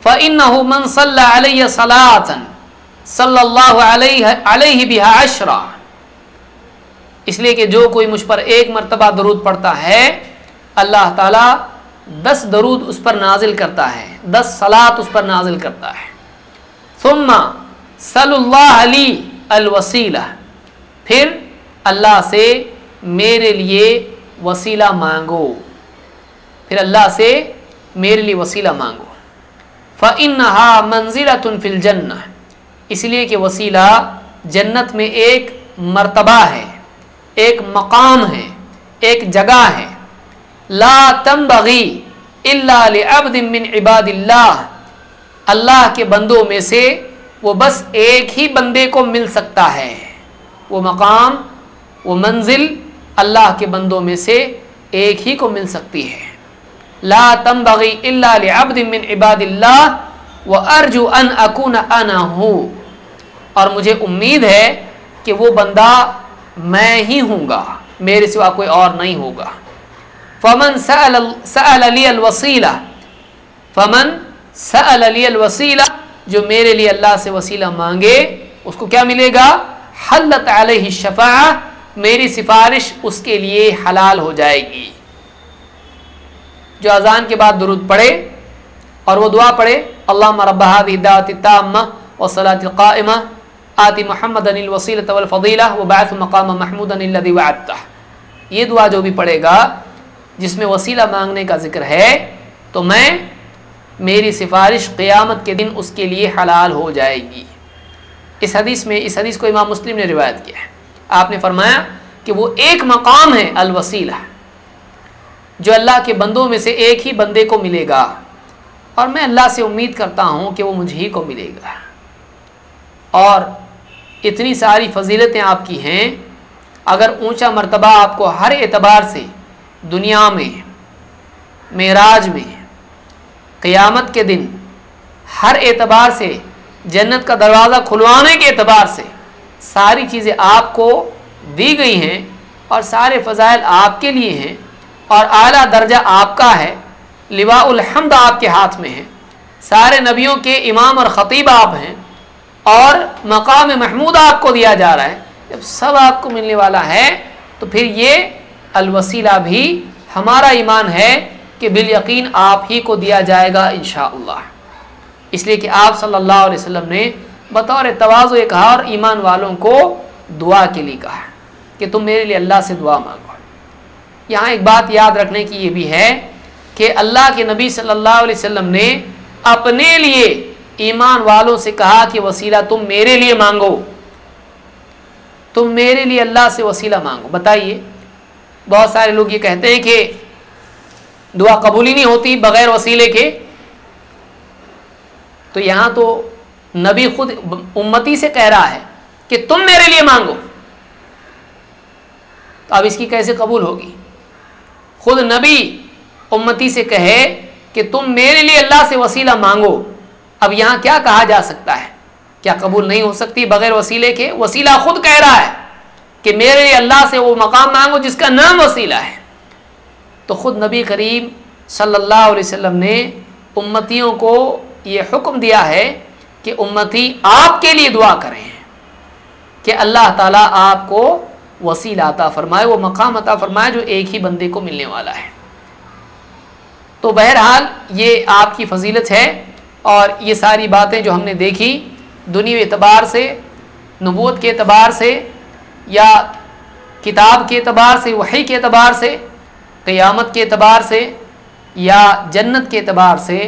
Speaker 1: فإنه من صلى علیہ صلاة صلی اللہ علیہ بها عشرا، اس لیے کہ جو کوئی مجھ پر ایک مرتبہ درود پڑھتا ہے اللہ تعالیٰ 10 درود اس پر نازل کرتا ہے، 10 صلاۃ اس پر نازل کرتا ہے. ثم صلی اللہ علی الوسیلہ، پھر اللہ سے میرے لیے وسیلہ مانگو، پھر اللہ سے میرے لیے وسیلہ مانگو. فإنها منزلۃ فی الجنہ، اس لیے کہ وسیلہ جنت میں ایک مرتبہ ہے، ایک مقام ہے، ایک جگہ ہے. لا تنبغی الا لعبد من عباد اللہ، اللہ کے بندوں میں سے وہ بس ایک ہی بندے کو مل سکتا ہے. وہ مقام، وہ منزل اللہ کے بندوں میں سے ایک ہی کو مل سکتی ہے. لا تنبغی الا لعبد من عباد اللہ وارجو ان اکون انا ہوں، اور مجھے امید ہے کہ وہ بندہ میں ہی ہوں گا، میرے سوا کوئی اور نہیں ہوگا. فمن سأل لی الوسیلہ، فمن سأل لی الوسیلہ، جو میرے لیے اللہ سے وسیلہ مانگے اس کو کیا ملے گا؟ حلت علیہ الشفاعہ، میری سفارش اس کے لیے حلال ہو جائے گی. جو اذان کے بعد درود پڑھے اور وہ دعا پڑھے اللہم رب هذه الدعوة التامة والصلاة القائمة آتی محمدا الوسیلۃ والفضیلہ وبعث مقاما محمودا الذی وعدتہ، یہ دعا جو بھی پڑھے گا جس میں وسیلہ مانگنے کا ذکر ہے، تو میری سفارش قیامت کے دن اس کے لیے حلال ہو جائے گی. اس حدیث کو امام مسلم نے روایت کیا ہے. آپ نے فرمایا کہ وہ ایک مقام ہے الوسیلہ، جو اللہ کے بندوں میں سے ایک ہی بندے کو ملے گا، اور میں اللہ سے امید کرتا ہوں کہ وہ مجھ ہی کو ملے گا. اور اتنی ساری فضیلتیں آپ کی ہیں، اگر اونچا مرتبہ آپ کو ہر اعتبار سے دنیا میں، معراج میں، قیامت کے دن، ہر اعتبار سے جنت کا دروازہ کھلوانے کے اعتبار سے ساری چیزیں آپ کو دی گئی ہیں، اور سارے فضائل آپ کے لیے ہیں، اور اعلیٰ درجہ آپ کا ہے. لواء الحمد آپ کے ہاتھ میں ہے، سارے نبیوں کے امام اور خطیب آپ ہیں، اور مقام محمود آپ کو دیا جا رہا ہے. جب سب آپ کو ملنے والا ہے تو پھر یہ الوسیلہ بھی ہمارا ایمان ہے کہ بالیقین آپ ہی کو دیا جائے گا انشاءاللہ. اس لیے کہ آپ صلی اللہ علیہ وسلم نے بطور تواضع یہ کہا، اور ایمان والوں کو دعا کے لیے کہا کہ تم میرے لیے اللہ سے دعا مانگو. یہاں ایک بات یاد رکھنے کی یہ بھی ہے کہ اللہ کے نبی صلی اللہ علیہ وسلم نے اپنے لیے ایمان والوں سے کہا کہ وسیلہ تم میرے لیے مانگو. تم میرے لیے اللہ سے وسیلہ مانگو۔ بتائیے، بہت سارے لوگ یہ کہتے ہیں کہ دعا قبول ہی نہیں ہوتی بغیر وسیلے کے، تو یہاں تو نبی خود امتی سے کہہ رہا ہے کہ تم میرے لیے مانگو، تو اب اس کی کیسے قبول ہوگی؟ خود نبی امتی سے کہے کہ تم میرے لیے اللہ سے وسیلہ مانگو، اب یہاں کیا کہا جا سکتا ہے؟ کیا قبول نہیں ہو سکتی بغیر وسیلے کے؟ وسیلہ خود کہہ رہا ہے کہ میرے لیے اللہ سے وہ مقام مانگو جس کا نام وسیلہ ہے۔ تو خود نبی کریم صلی اللہ علیہ وسلم نے امتیوں کو یہ حکم دیا ہے کہ امتی آپ کے لیے دعا کریں کہ اللہ تعالیٰ آپ کو وسیلہ عطا فرمائے، وہ مقام عطا فرمائے جو ایک ہی بندے کو ملنے والا ہے۔ تو بہرحال یہ آپ کی فضیلت ہے، اور یہ ساری باتیں جو ہم نے دیکھی دنیوی اعتبار سے، نبوت کے اعتبار سے، یا کتاب کے اعتبار سے، وحی کے اعتبار سے، قیامت کے اعتبار سے، یا جنت کے اعتبار سے،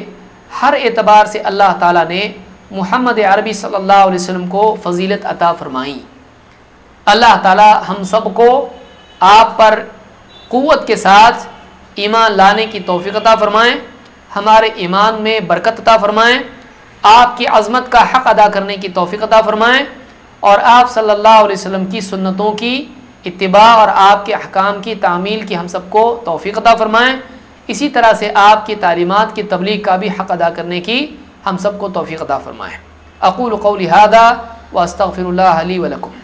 Speaker 1: ہر اعتبار سے اللہ تعالیٰ نے محمد عربی صلی اللہ علیہ وسلم کو فضیلت عطا فرمائی۔ اللہ تعالیٰ ہم سب کو آپ پر قوت کے ساتھ ایمان لانے کی توفیق عطا فرمائیں، ہمارے ایمان میں برکت عطا فرمائیں، آپ کی عظمت کا حق ادا کرنے کی توفیق عطا فرمائیں، اور آپ صلی اللہ علیہ وسلم کی سنتوں کی اتباع اور آپ کے احکام کی تعمیل کی ہم سب کو توفیق عطا فرمائیں۔ اسی طرح سے آپ کی تعلیمات کی تبلیغ کا بھی حق ادا کرنے کی ہم سب کو توفیق عطا فرمائیں۔ اقول قولی ھذا واستغفر اللہ لی ولکم۔